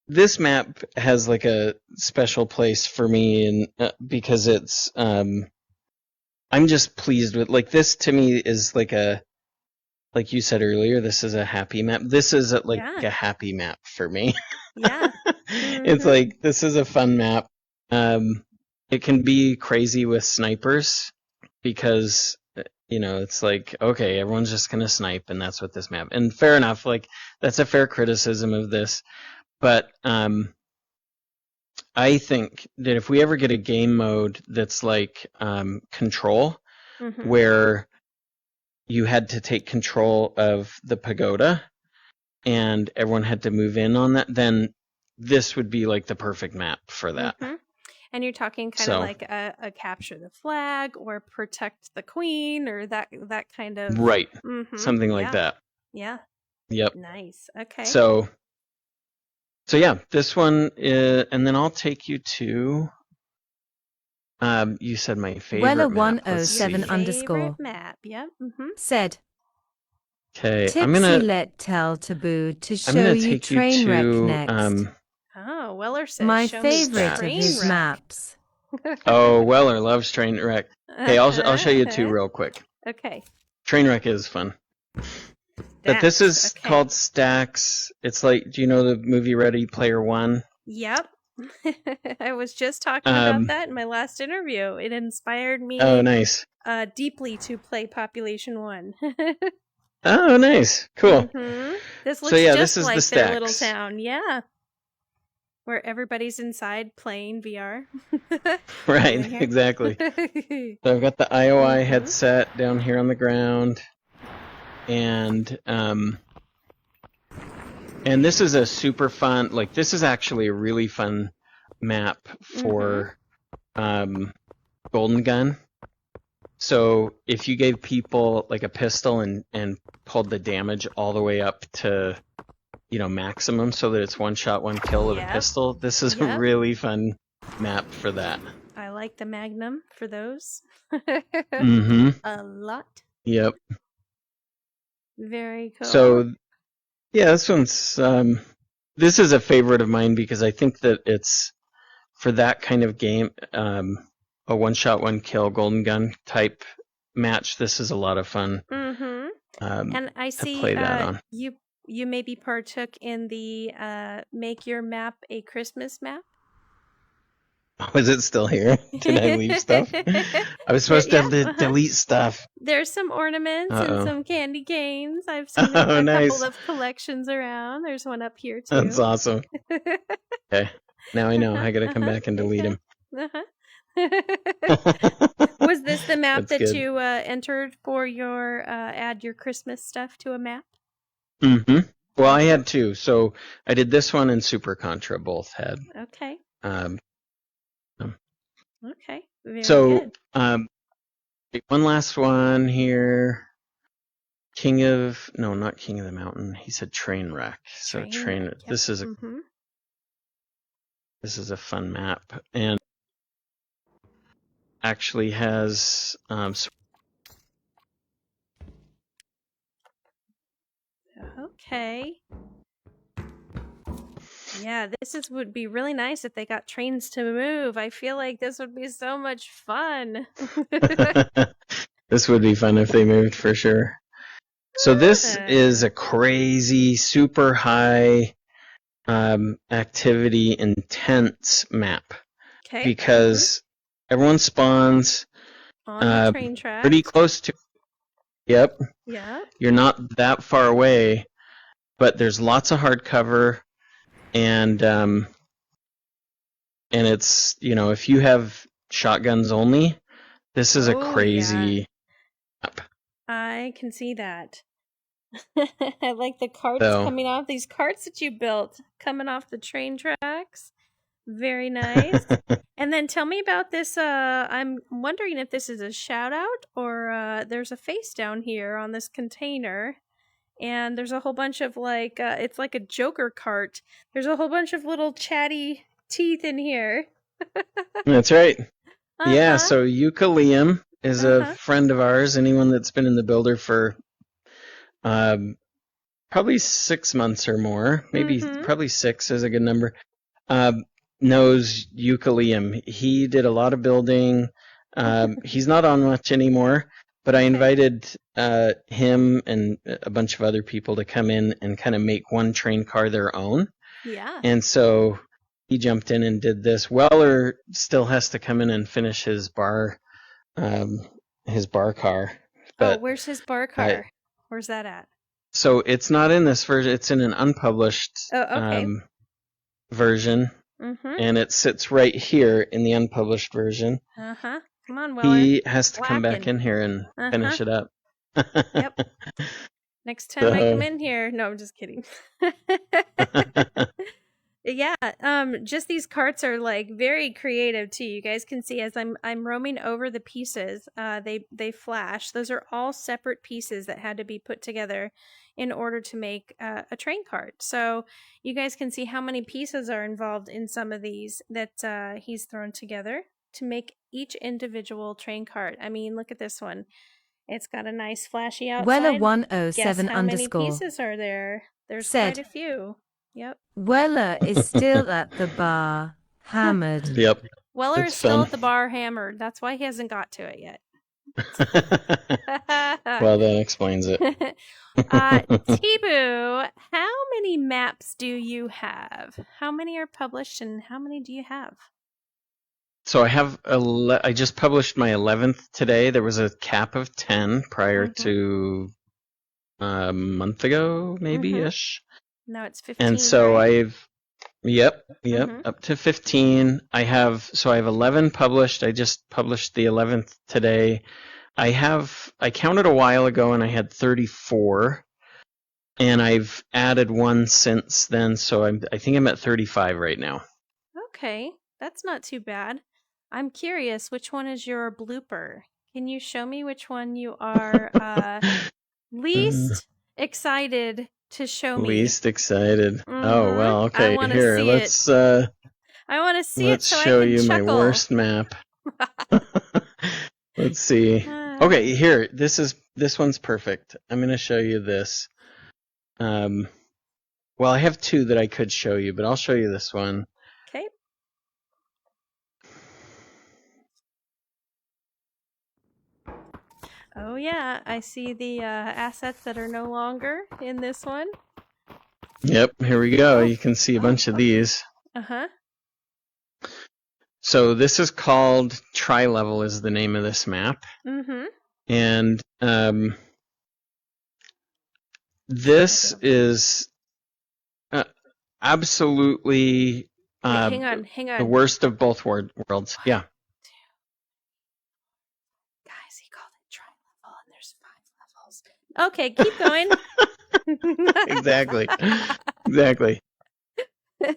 this map has like a special place for me, and because it's I'm just pleased with like this. To me is like you said earlier, this is a happy map. This is like a happy map for me. Yeah. It's like, this is a fun map. It can be crazy with snipers because, it's like, okay, everyone's just going to snipe, and that's what this map. And fair enough, like, that's a fair criticism of this. But I think that if we ever get a game mode that's like Control, where you had to take control of the pagoda and everyone had to move in on that, then this would be like the perfect map for that. And you're talking kind of like a capture the flag or protect the queen or that kind of... Right. Something like that. Yeah. Yep. Nice. Okay. So yeah, this one is, and then I'll take you to, you said my favorite map. Weller107_ map. Yep. Said. Okay, Tipsy let tell Taboo to show you Trainwreck next. Oh, Weller says my show favorite of his maps. Oh, Weller loves Trainwreck. Okay, I'll show you two real quick. Okay. Trainwreck is fun. But this is called Stacks. It's like, do you know the movie Ready Player One? Yep. I was just talking about that in my last interview. It inspired me nice. Deeply to play Population One. Oh, nice. Cool. This looks just this is like the their Stacks. little town. Yeah. Where everybody's inside playing VR. Right, exactly. So I've got the IOI headset down here on the ground. And this is a super fun, like, this is actually a really fun map for Golden Gun. So if you gave people like a pistol and pulled the damage all the way up to, maximum, so that it's one shot, one kill with a pistol, this is a really fun map for that. I like the Magnum for those. A lot. Yep. Very cool. So, yeah, this one's, this is a favorite of mine because I think that it's, for that kind of game, a one-shot, one-kill Golden Gun type match, this is a lot of fun. And I see to play that on. You maybe partook in the Make Your Map a Christmas map? Oh, is it still here? Did I leave stuff? I was supposed to have to delete stuff. There's some ornaments and some candy canes. I've seen a couple of collections around. There's one up here too. That's awesome. Okay, now I know. I gotta come back and delete them. Was this the map that you entered for your add your Christmas stuff to a map? Well, I had two. So I did this one and Super Contra. Both had. Okay. Okay. Very good. One last one here. Not King of the Mountain. He said Trainwreck. So Trainwreck. Yep. This is a fun map, and actually has Okay. Yeah, would be really nice if they got trains to move. I feel like this would be so much fun. This would be fun if they moved for sure. So this is a crazy, super high activity intense map. Okay. Because everyone spawns on the train track. Pretty close to. Yep. Yeah. You're not that far away, but there's lots of hard cover. And it's, if you have shotguns only, this is a crazy map. I can see that. I like the carts coming off, these carts that you built coming off the train tracks. Very nice. And then tell me about this. I'm wondering if this is a shout out or there's a face down here on this container. And there's a whole bunch of it's like a Joker cart. There's a whole bunch of little chatty teeth in here. That's right. Yeah, so Eucalyum is a friend of ours. Anyone that's been in the builder for probably 6 months or more, maybe probably 6 is a good number, knows Eucalyptus. He did a lot of building. He's not on much anymore, but I invited him and a bunch of other people to come in and kind of make one train car their own. Yeah. And so he jumped in and did this. Weller still has to come in and finish his bar car. But, where's his bar car? Where's that at? So it's not in this version. It's in an unpublished version. And it sits right here in the unpublished version. Come on, Weller. He has to come back in here and finish it up. Yep. Next time I come in here. No, I'm just kidding. Yeah, just these carts are like very creative too. You guys can see as I'm roaming over the pieces, they flash. Those are all separate pieces that had to be put together in order to make a train cart. So you guys can see how many pieces are involved in some of these that he's thrown together to make each individual train cart. I mean, look at this one. It's got a nice flashy outside. Weller107 Guess how many underscore pieces are there? There's said, quite a few. Yep. Weller is still at the bar, hammered. Yep. Weller is still at the bar, hammered. That's why he hasn't got to it yet. Well, that explains it. TeeBoo, how many maps do you have? How many are published and how many do you have? So I have I just published my 11th today. There was a cap of 10 prior to a month ago, maybe-ish. Now it's 15. And so right? up to 15. I have 11 published. I just published the 11th today. I counted a while ago and I had 34. And I've added one since then, so I think I'm at 35 right now. Okay, that's not too bad. I'm curious, which one is your blooper? Can you show me which one you are least excited to show me? Least excited. Oh, well, okay. Here, let's I want to see it so I can show you chuckle. my worst map. Let's see. Okay, here. This one's perfect. I'm going to show you this. Well, I have two that I could show you, but I'll show you this one. Okay. Oh yeah, I see the assets that are no longer in this one. Yep, here we go. You can see a bunch of these. So this is called Tri-Level is the name of this map. And this is absolutely hang on. the worst of both worlds. Yeah. Guys, he called it Tri-Level and there's 5 levels. Okay, keep going. Exactly.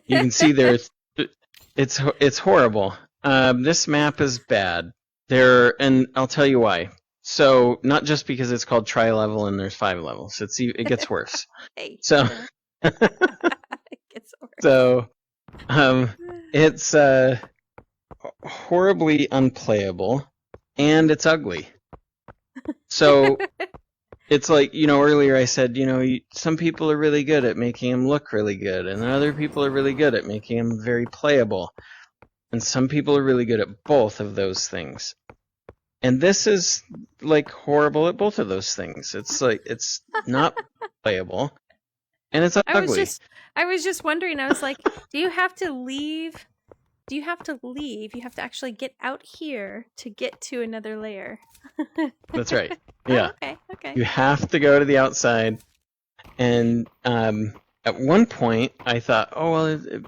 You can see there it's horrible. This map is bad. And I'll tell you why. So not just because it's called Tri-Level and there's 5 levels. It gets worse. So it gets worse. So it's horribly unplayable and it's ugly. So it's like, earlier I said, some people are really good at making them look really good, and other people are really good at making them very playable. And some people are really good at both of those things. And this is like horrible at both of those things. It's like, it's not playable and it's ugly. I was just wondering, I was like, do you have to leave? You have to actually get out here to get to another layer. That's right. Yeah. Oh, okay. You have to go to the outside. And at one point, I thought, oh, well, it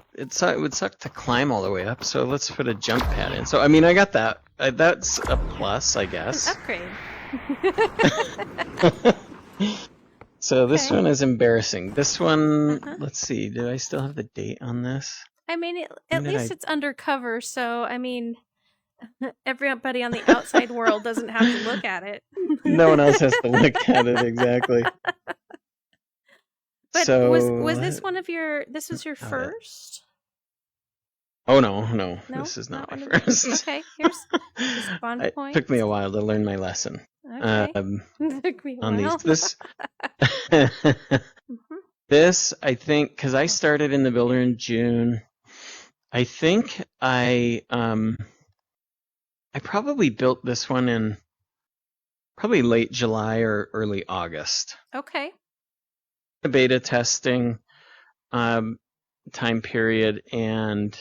would suck to climb all the way up, so let's put a jump pad in. So, I mean, I got that. That's a plus, I guess. An upgrade. So this one is embarrassing. This one, let's see, do I still have the date on this? I mean, at least it's undercover, so, I mean, everybody on the outside world doesn't have to look at it. No one else has to look at it, exactly. But so, was this one of this was your first? No? No, this is not my first. Okay, here's the spawn It point. took me a while to learn my lesson. Okay. Took me a on while. these. Mhm. This, I think, because I started in the builder in June, I think I probably built this one in probably late July or early August. Okay. The beta testing time period, and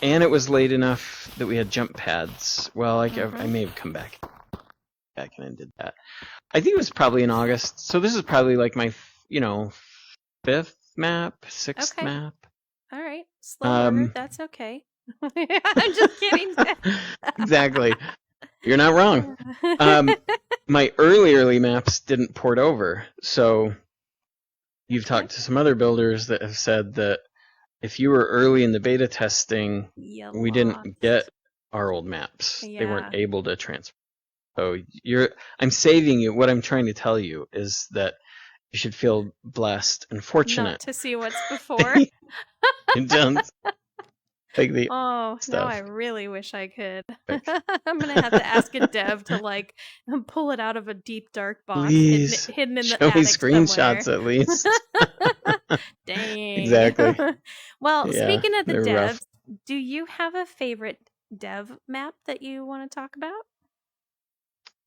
it was late enough that we had jump pads. Well, I may have come back and did that. I think it was probably in August. So this is probably like my, fifth map, sixth map. All right. Slow learner. That's okay. I'm just kidding. Exactly. You're not wrong. My early maps didn't port over. So you've talked to some other builders that have said that if you were early in the beta testing, we didn't get our old maps. Yeah. They weren't able to transfer. So I'm saving you. What I'm trying to tell you is that you should feel blessed and fortunate. Not to see what's before. Don't like the stuff. Now I really wish I could. I'm gonna have to ask a dev to pull it out of a deep dark box hidden in the attic. Show me screenshots at least. Dang. Exactly. Well, speaking of the devs, rough. Do you have a favorite dev map that you want to talk about?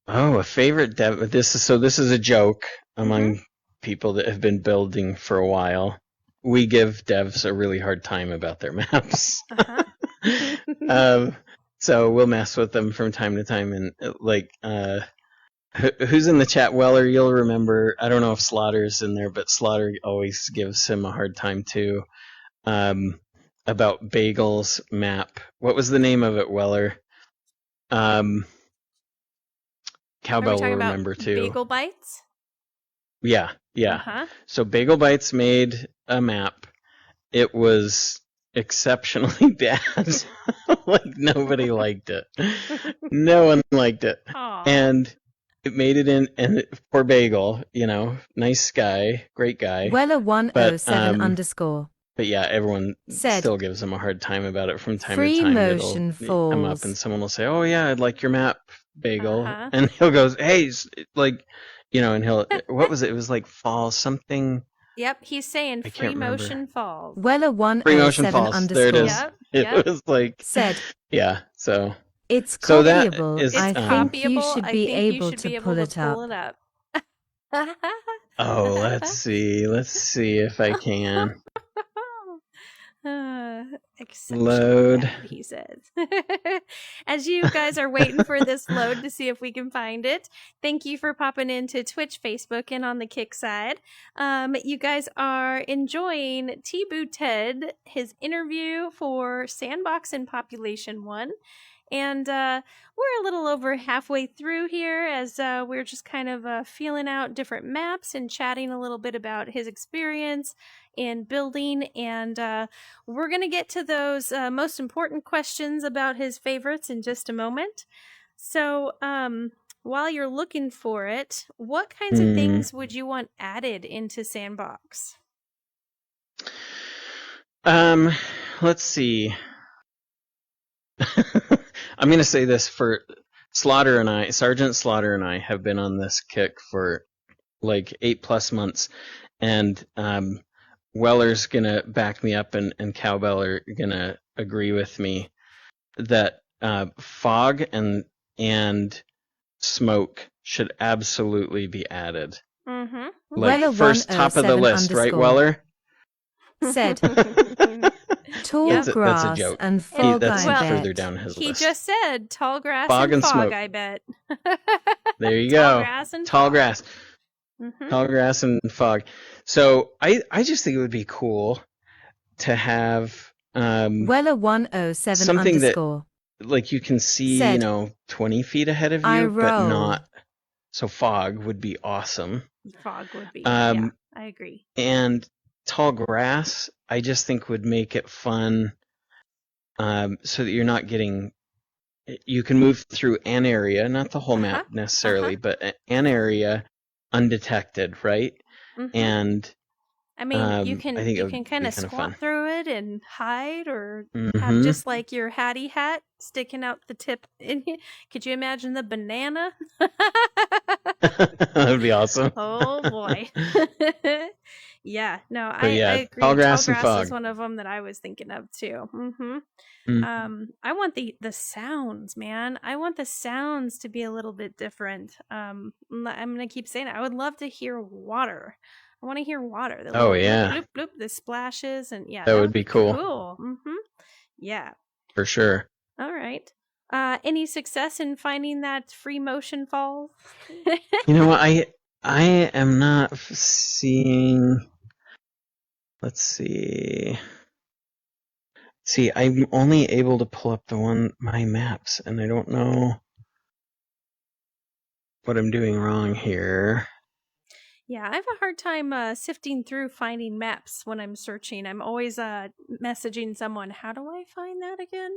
Oh, a favorite dev. This is a joke among people that have been building for a while. We give devs a really hard time about their maps. So we'll mess with them from time to time. And who's in the chat? Weller, you'll remember. I don't know if Slaughter's in there, but Slaughter always gives him a hard time too. About Bagel's map. What was the name of it, Weller? Cowbell will remember too. Bagel Bites? Yeah. So Bagel Bites made a map. It was exceptionally bad. Nobody liked it. No one liked it. Aww. And it made it in, and poor Bagel, nice guy, great guy. Weller 107 _ But yeah, everyone still gives him a hard time about it from time to time. Motion falls. Come up and someone will say, "Oh yeah, I'd like your map, Bagel," and he'll go, "Hey, and he'll what was it? It was like fall something." Yep, he's saying free motion falls. Weller 107 free motion falls. There it is. Yep. It was like yeah. So it's copyable. I think you should be able to pull it up. Oh, let's see. Let's see if I can. Load, bad, he says. As you guys are waiting for this load to see if we can find it, thank you for popping into Twitch, Facebook, and on the Kick side. You guys are enjoying TeeBooTed, his interview for Sandbox and Population One. And we're a little over halfway through here as we're just kind of feeling out different maps and chatting a little bit about his experience in building. And we're going to get to those most important questions about his favorites in just a moment. So while you're looking for it, what kinds of things would you want added into Sandbox? Let's see. I'm going to say this for Sergeant Slaughter and I have been on this kick for like 8+ months, and Weller's going to back me up, and Cowbell are going to agree with me that fog and smoke should absolutely be added. Mm-hmm. Like first top of the list, right, Weller? Said tall grass that's a joke. And fog, that's I bet. further down his he list. Just said tall grass and fog, smoke. I bet. There you go. Tall grass. Mm-hmm. Tall grass and fog. So I just think it would be cool to have Weller 107 something _ that like you can see, 20 feet ahead of you, but not. So fog would be awesome. Fog would be. Yeah, I agree. And tall grass, I just think would make it fun, so that you're not getting. You can move through an area, not the whole map necessarily, but an area undetected, right? Mm-hmm. And I mean, you I think it can would kind be of kind of squat fun. through it and hide, or have Mm-hmm. just like your hattie hat sticking out the tip. Could you imagine the banana? That would be awesome. Oh boy. Yeah, no, But I yeah, agree. tall Tall grass and grass is fog. one of them that I was thinking of too. Mm. I want the sounds, man. I want the sounds to be a little bit different. I'm gonna keep saying it. I would love to hear water. I want to hear water. The Oh little bloop yeah, bloop bloop, the splashes, and yeah, that that would would be be cool cool. Yeah. for sure. All right. Any success in finding that free motion fall? You know what? I am not seeing. Let's see. See, I'm only able to pull up my maps, and I don't know what I'm doing wrong here. Yeah, I have a hard time sifting through finding maps when I'm searching. I'm always messaging someone, how do I find that again?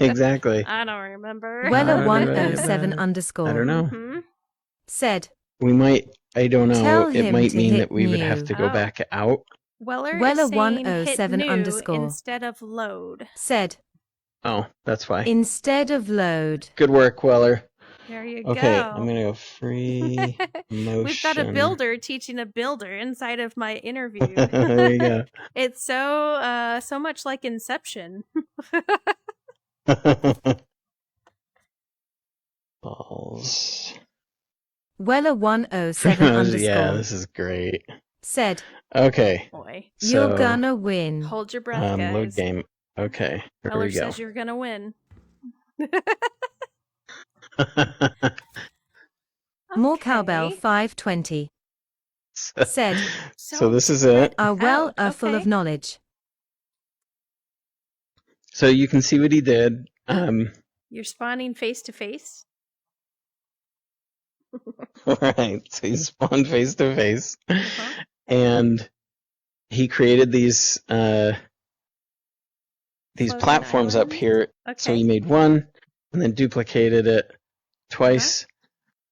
Exactly. I don't remember. Weller107 I underscore don't know. said, We might. I don't know. Tell It him might to mean hit that we would have new. to go back out. Weller is saying hit Weller107 new underscore instead of load. said, Oh, that's why. instead of load. Good work, Weller. There you Okay, go. I'm gonna go free motion. We've got a builder teaching a builder inside of my interview. There you go. It's so much like Inception. Balls. Weller107 underscore Yeah, this is great. said, Okay. Boy, you're gonna win. hold your breath, guys. Load game. Okay, here Weller we go. says you're gonna win. More cowbell 520 said, So this is it. Our well are full of knowledge. So you can see what he did. You're spawning face to face. Right. So he spawned face to face, and he created these platforms up here. Okay. So he made one, and then duplicated it twice.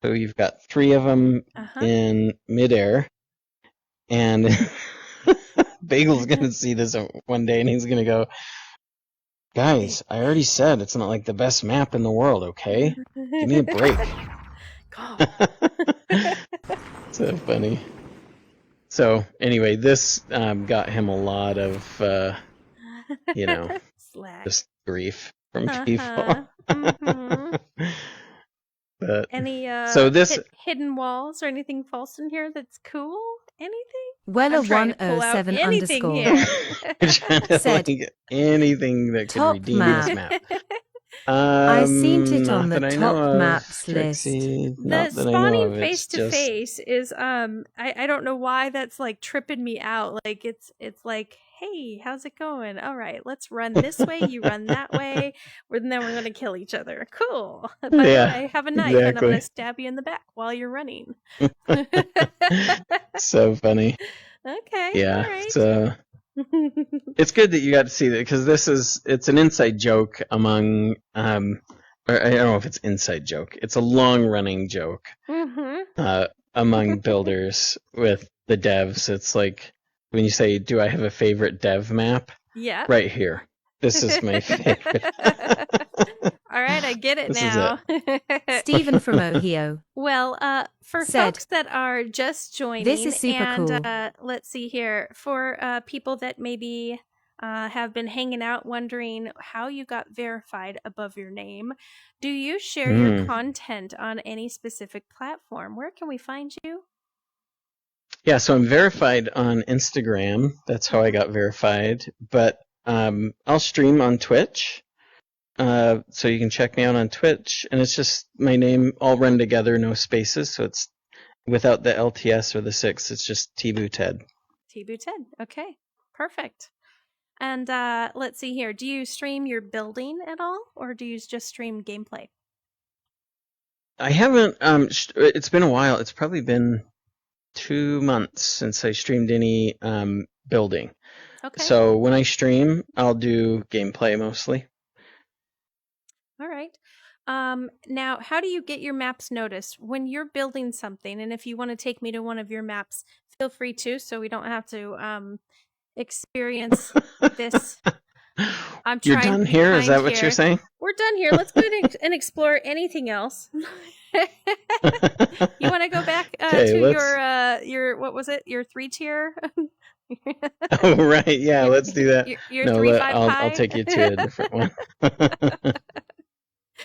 So you've got 3 of them in midair, and Bagel's gonna see this one day, and he's gonna go, guys, I already said it's not like the best map in the world, okay? Give me a break. So funny. So anyway, this got him a lot of, just grief from people. But any so this hidden walls or anything false in here that's cool? Anything? Weller107 underscore said anything that could redeem this map. I seen it on the top maps list. The spawning face to face is I don't know why that's like tripping me out. Like it's like, hey, how's it going? All right, let's run this way, you run that way, and then we're gonna kill each other. Cool. By the way, I have a knife and I'm gonna stab you in the back while you're running. So funny. Okay. Yeah. All right. So it's good that you got to see that, because it's an inside joke among or I don't know if it's inside joke. It's a long running joke among builders with the devs. It's like when you say, "Do I have a favorite dev map?" Yeah. Right here. This is my favorite. All right, I get it now. Stephen from Ohio. Well, for folks that are just joining, this is super cool. Let's see here. For people that maybe have been hanging out wondering how you got verified above your name, do you share your content on any specific platform? Where can we find you? Yeah, so I'm verified on Instagram. That's how I got verified. But I'll stream on Twitch. So you can check me out on Twitch, and it's just my name all run together, no spaces. So it's without the LTS or the 6. It's just TeeBooTed. TeeBooTed. Okay, perfect. And let's see here. Do you stream your building at all, or do you just stream gameplay? I haven't. It's been a while. It's probably been 2 months since I streamed any building. Okay. So when I stream, I'll do gameplay mostly. All right. Now, how do you get your maps noticed when you're building something? And if you want to take me to one of your maps, feel free to, so we don't have to experience this. I'm You're trying done to be here? kind Is that what you're saying? We're done here. Let's go and explore anything else. You want to go back to your what was it? Your 3-tier? Oh right, yeah. Let's do that. Your 3-5 pie. I'll take you to a different one.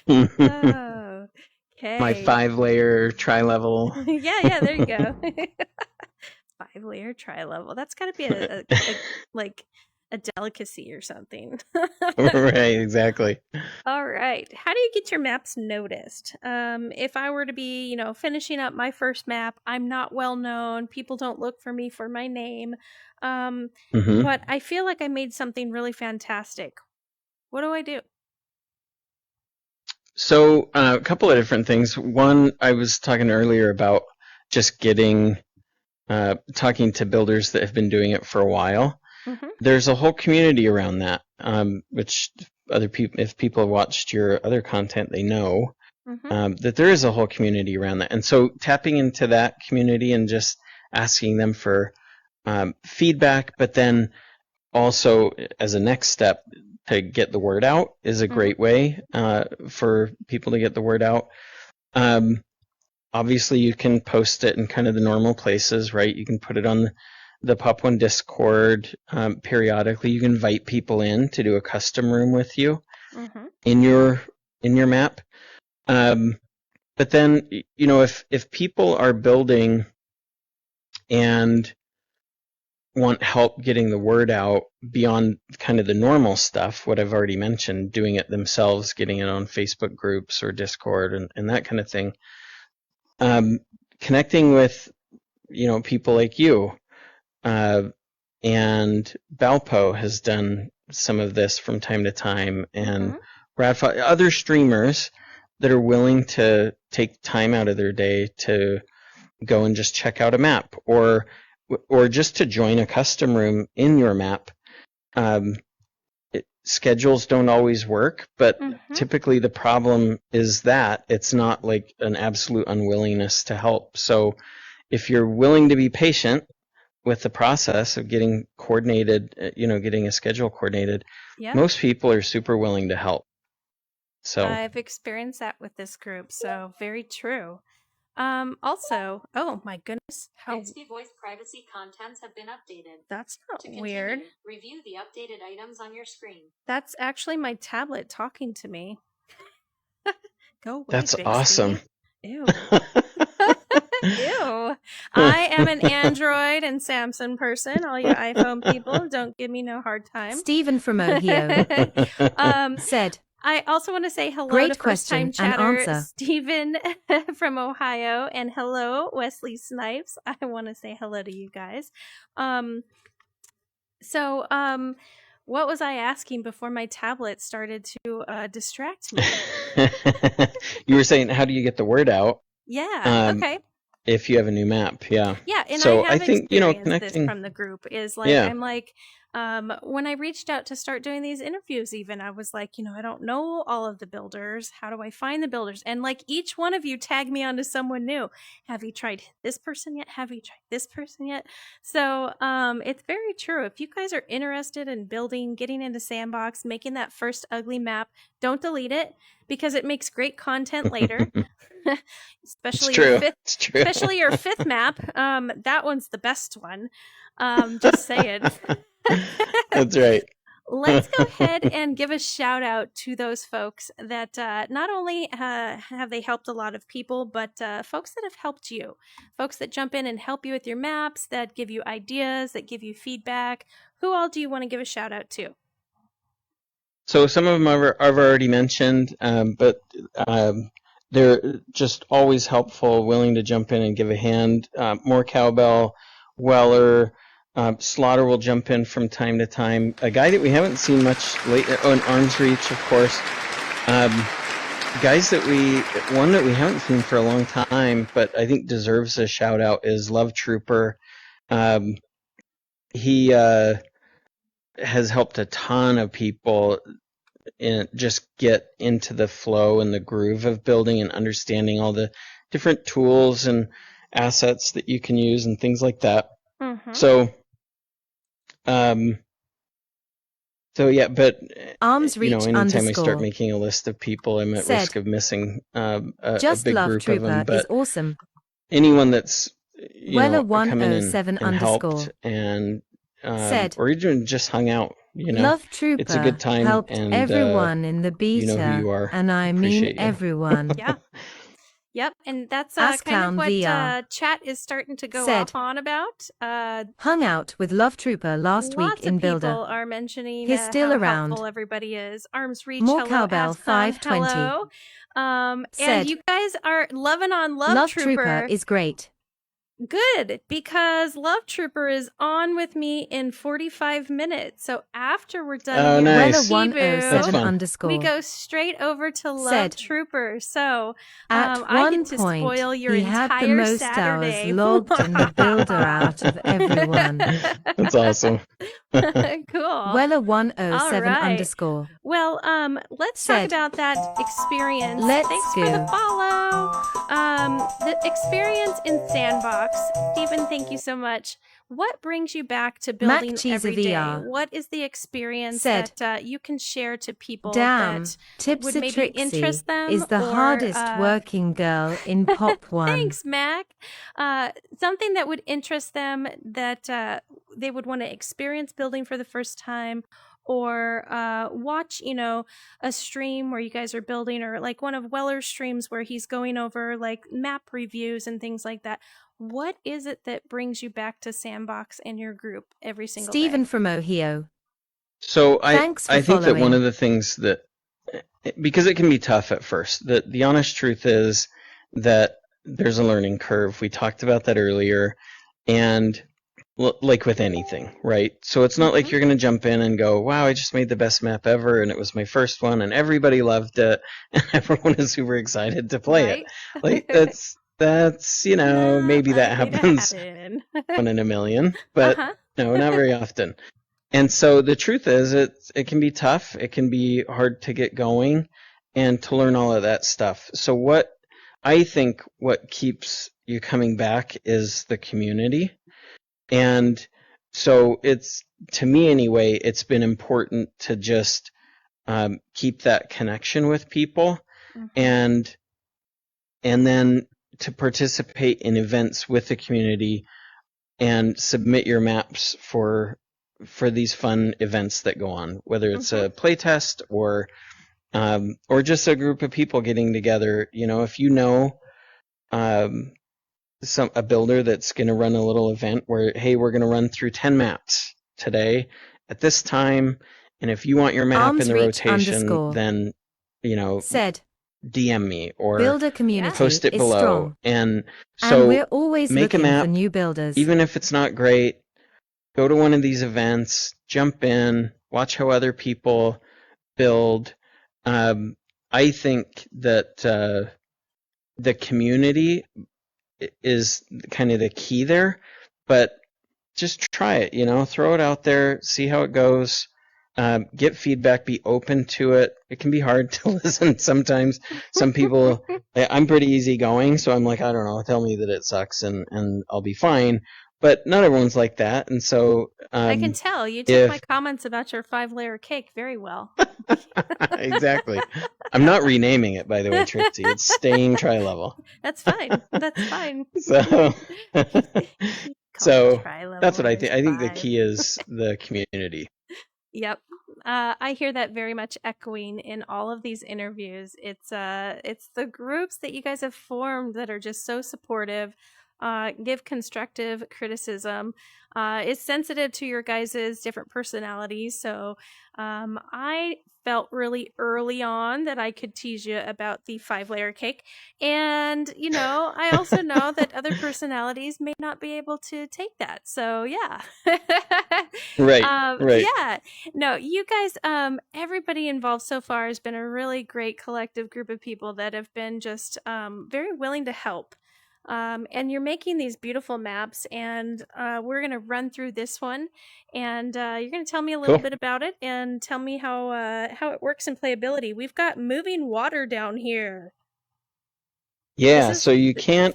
Oh, okay. My 5-layer tri-level. Yeah. There you go. 5-layer tri-level. That's got to be a like a delicacy or something. Right, exactly. All right. How do you get your maps noticed? If I were to be, finishing up my first map, I'm not well known. People don't look for me for my name. But I feel like I made something really fantastic. What do I do? So a couple of different things. One, I was talking earlier about just talking to builders that have been doing it for a while. There's a whole community around that, which other people, if people have watched your other content, they know that there is a whole community around that. And so tapping into that community and just asking them for feedback, but then also as a next step to get the word out is a great way for people to get the word out. Obviously, you can post it in kind of the normal places, right? You can put it on the Pop One Discord periodically. You can invite people in to do a custom room with you in your map. But then, if people are building and want help getting the word out beyond kind of the normal stuff, what I've already mentioned, doing it themselves, getting it on Facebook groups or Discord and that kind of thing, connecting with, people like you, and Balpo has done some of this from time to time, and other streamers that are willing to take time out of their day to go and just check out a map or just to join a custom room in your map. Schedules don't always work, but typically the problem is that it's not like an absolute unwillingness to help. So if you're willing to be patient with the process of getting coordinated, getting a schedule coordinated, most people are super willing to help. So I've experienced that with this group, so very true. Also, oh my goodness, XP voice privacy contents have been updated. That's not to weird. Review the updated items on your screen. That's actually my tablet talking to me. Go away, that's Bixby. Awesome. Ew. Ew. I am an Android and Samsung person. All you iPhone people, don't give me no hard time. Stephen from Ohio said, I also want to say hello Great to first-time question and chatter, answer. Stephen from Ohio, and hello, Wesley Snipes. I want to say hello to you guys. What was I asking before my tablet started to distract me? You were saying, how do you get the word out? Yeah, okay. If you have a new map, yeah. Yeah, and so I have think experienced connecting this from the group is like I'm like when I reached out to start doing these interviews, even I was like, I don't know all of the builders. How do I find the builders? And like each one of you tagged me onto someone new. Have you tried this person yet? Have you tried this person yet? So it's very true. If you guys are interested in building, getting into Sandbox, making that first ugly map, don't delete it because it makes great content later. especially your fifth map. That one's the best one. Just saying. That's right. Let's go ahead and give a shout out to those folks that not only have they helped a lot of people, but folks that have helped you, folks that jump in and help you with your maps, that give you ideas, that give you feedback. Who all do you want to give a shout out to? So some of them I've already mentioned, but they're just always helpful, willing to jump in and give a hand. More Cowbell, Weller, Slaughter will jump in from time to time. A guy that we haven't seen much lately, and Arms Reach, of course. Guys one that we haven't seen for a long time, but I think deserves a shout out is Love Trooper. He has helped a ton of people just get into the flow and the groove of building and understanding all the different tools and assets that you can use and things like that. Mm-hmm. So yeah, but anytime I start making a list of people, I'm at risk of missing a big group of them. But awesome. Anyone that's come in and helped and or even just hung out, Love Trooper it's a good time. helped and everyone in the beta, you know who you are. and I mean everyone. Yeah. Yep, and that's Ask kind of Clown what VR chat is starting to go off on about. Hung out with Love Trooper last week in Builder. Lots of people are mentioning He's still how around. helpful everybody is. Arms Reach, More hello, Cowbell, Ask Clown, 520. hello. And you guys are loving on Love Trooper is great. Good, because Love Trooper is on with me in 45 minutes. So after we're done here nice. with Weller107_. we go straight over to Love Trooper. So at I one get to point, spoil your he entire had the most Saturday. hours logged in the Builder out of everyone. That's awesome. Cool. Weller107_. Well, let's talk about that experience. Thanks for the follow. The experience in Sandbox. Stephen, thank you so much. What brings you back to building every day? What is the experience that you can share to people that would maybe interest them? Is the hardest working girl in Pop One. Thanks, Mac. Something that would interest them that they would want to experience building for the first time, or watch, a stream where you guys are building, or like one of Weller's streams where he's going over like map reviews and things like that. What is it that brings you back to Sandbox and your group every single Stephen day? from Ohio. So I think that one of the things that, because it can be tough at first, the honest truth is that there's a learning curve. We talked about that earlier, and like with anything, right? So it's not like you're going to jump in and go, wow, I just made the best map ever, and it was my first one, and everybody loved it, and everyone is super excited to play it. Like that's maybe that happens one in a million, but no, not very often. And so the truth is, it can be tough. It can be hard to get going and to learn all of that stuff. So what keeps you coming back is the community. And so to me anyway, it's been important to just keep that connection with people, and then to participate in events with the community and submit your maps for these fun events that go on, whether it's a playtest or just a group of people getting together. If a builder that's going to run a little event where, hey, we're going to run through 10 maps today at this time, and if you want your map in the rotation, then DM me or Builder community post it below. Strong. And so we're always make a map for new builders. Even if it's not great, go to one of these events, jump in, watch how other people build. I think that the community is kind of the key there, but just try it, throw it out there, see how it goes. Get feedback, be open to it. It can be hard to listen sometimes. Some people, I'm pretty easygoing, so I'm like, I don't know, tell me that it sucks and I'll be fine. But not everyone's like that, and so I can tell you took my comments about your 5-layer cake very well. Exactly. I'm not renaming it, by the way, Trixie. It's staying tri-level. That's fine. That's fine. So that's what I think. I think the key is the community. Yep. I hear that very much echoing in all of these interviews. It's the groups that you guys have formed that are just so supportive, give constructive criticism, is sensitive to your guys' different personalities. So I felt really early on that I could tease you about the 5-layer cake. And, I also know that other personalities may not be able to take that. So, yeah. Right. Yeah. No, you guys, everybody involved so far has been a really great collective group of people that have been just very willing to help. And you're making these beautiful maps, and we're going to run through this one, and you're going to tell me a little bit about it and tell me how it works in playability. We've got moving water down here. Yeah, so you can't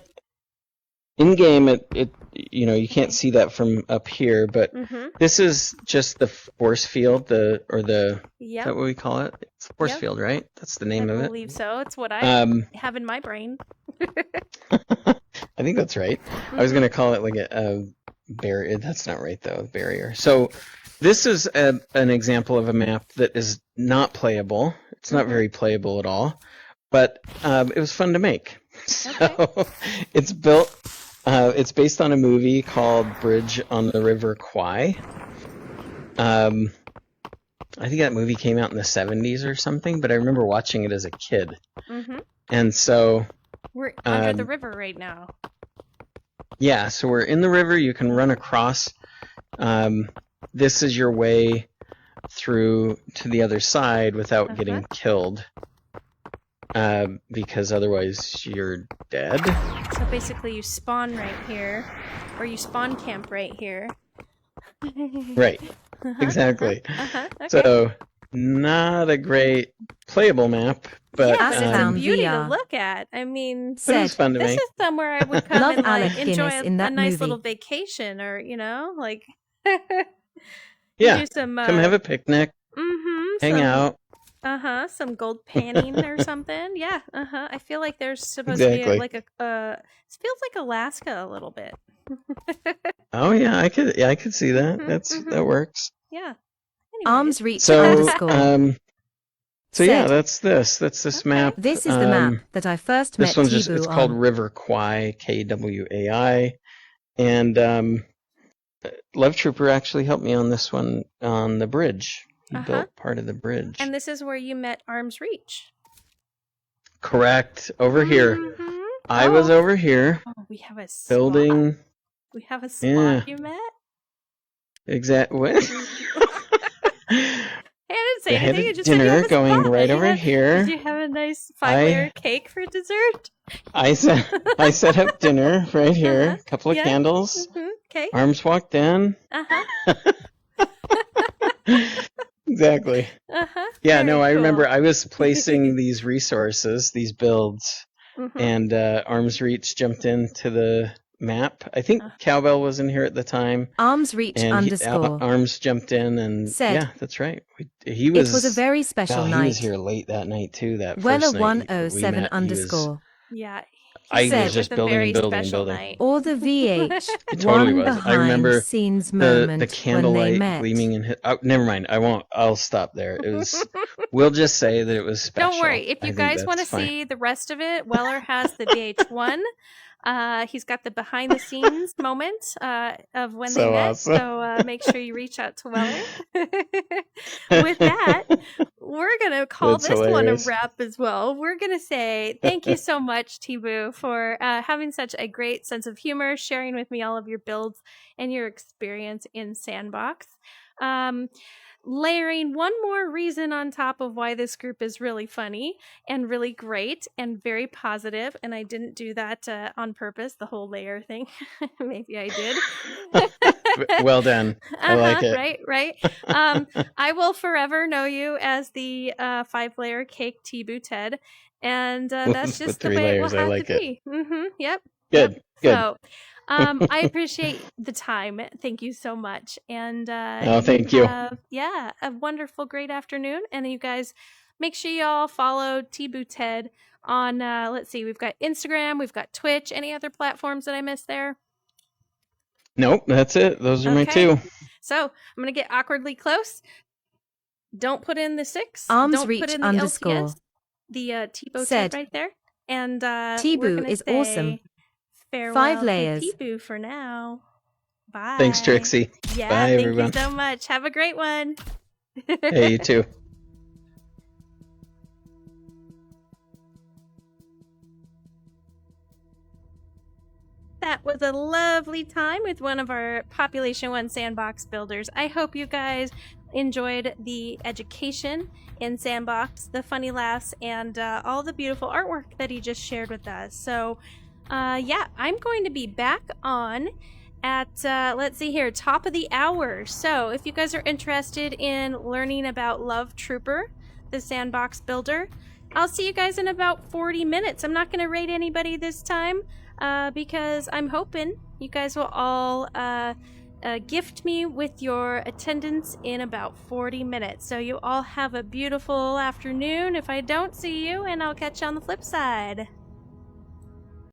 in game it you can't see that from up here, but this is just the force field, is that what we call it? It's the force field, right? That's the name of it. I believe so. It's what I have in my brain. I think that's right. I was going to call it like a barrier. That's not right, though, barrier. So this is an example of a map that is not playable. It's not very playable at all, but it was fun to make. So it's built, it's based on a movie called Bridge on the River Kwai. I think that movie came out in the 70s or something, but I remember watching it as a kid. And so... We're under the river right now. Yeah, so we're in the river. You can run across. This is your way through to the other side without getting killed. Because otherwise you're dead. So basically you spawn right here, or you spawn camp right here. Right, exactly. Okay. So not a great playable map, but it's a beauty to look at. I mean, it was fun to make. This is somewhere I would come and like enjoy a nice little vacation, or like do some, come have a picnic, hang out. Some gold panning or something. Yeah. I feel like there's supposed to be like it feels like Alaska a little bit. Oh yeah, I could see that. That works. Yeah. Anyways. Arms reach underscore. So yeah, that's this map. This is the map that I first met TeeBoo on. It's called River Kwai, Kwai, and Love Trooper actually helped me on this one on the bridge. He built part of the bridge. And this is where you met Arms Reach. Correct. Over here. I was over here. Oh, we have a slot. Building. We have a slot you met? Exactly. I didn't say anything. I just dinner said you have a going spot. right over here. Did you have a nice 5-layer cake for dessert? I set up dinner right here. A couple of candles. Okay. Arms walked in. Exactly. Yeah, no, I remember I was placing these resources, these builds, and Arms Reach jumped into the map. I think Cowbell was in here at the time. Arms Reach underscore. Arms jumped in and said, yeah, that's right. He was. It was a very special night. He was here late that night too. That Weller first night 107 underscore. Yeah. I was just building. Or the VH it totally one was. I remember scenes moment the candlelight gleaming in his. Oh, never mind. I won't. I'll stop there. It was. We'll just say that it was special. Don't worry. If you guys want to see the rest of it, Weller has the VH1. He's got the behind the scenes moment of when they met. Awesome. So make sure you reach out to Weller. With that, we're going to call this one a wrap as well. We're going to say thank you so much, TeeBoo, for having such a great sense of humor, sharing with me all of your builds and your experience in Sandbox. Layering one more reason on top of why this group is really funny and really great and very positive. And I didn't do that on purpose, the whole layer thing. Maybe I did. Well done. I like it. Right. I will forever know you as the 5-layer cake TeeBooTed. And that's just the way it will have to be. Yep. Good. So, I appreciate the time. Thank you so much. And thank you. A wonderful, great afternoon. And you guys, make sure you all follow TeeBooTed on, let's see, we've got Instagram, we've got Twitch. Any other platforms that I missed there? Nope, that's it. Those are my two. So I'm going to get awkwardly close. Don't put in the 6. Arms Don't reach put in the underscore. LCS, the TeeBooTed right there. And TeeBoo is awesome. Farewell 5 layers. TeeBoo for now. Bye. Thanks, Trixie. Yeah, bye, thank everyone. you so much. Have a great one. Hey, you too. That was a lovely time with one of our Population One Sandbox builders. I hope you guys enjoyed the education in Sandbox, the funny laughs, and all the beautiful artwork that he just shared with us. So Yeah, I'm going to be back on at, let's see here, top of the hour. So if you guys are interested in learning about Love Trooper, the sandbox builder, I'll see you guys in about 40 minutes. I'm not going to rate anybody this time because I'm hoping you guys will all gift me with your attendance in about 40 minutes. So you all have a beautiful afternoon if I don't see you, and I'll catch you on the flip side.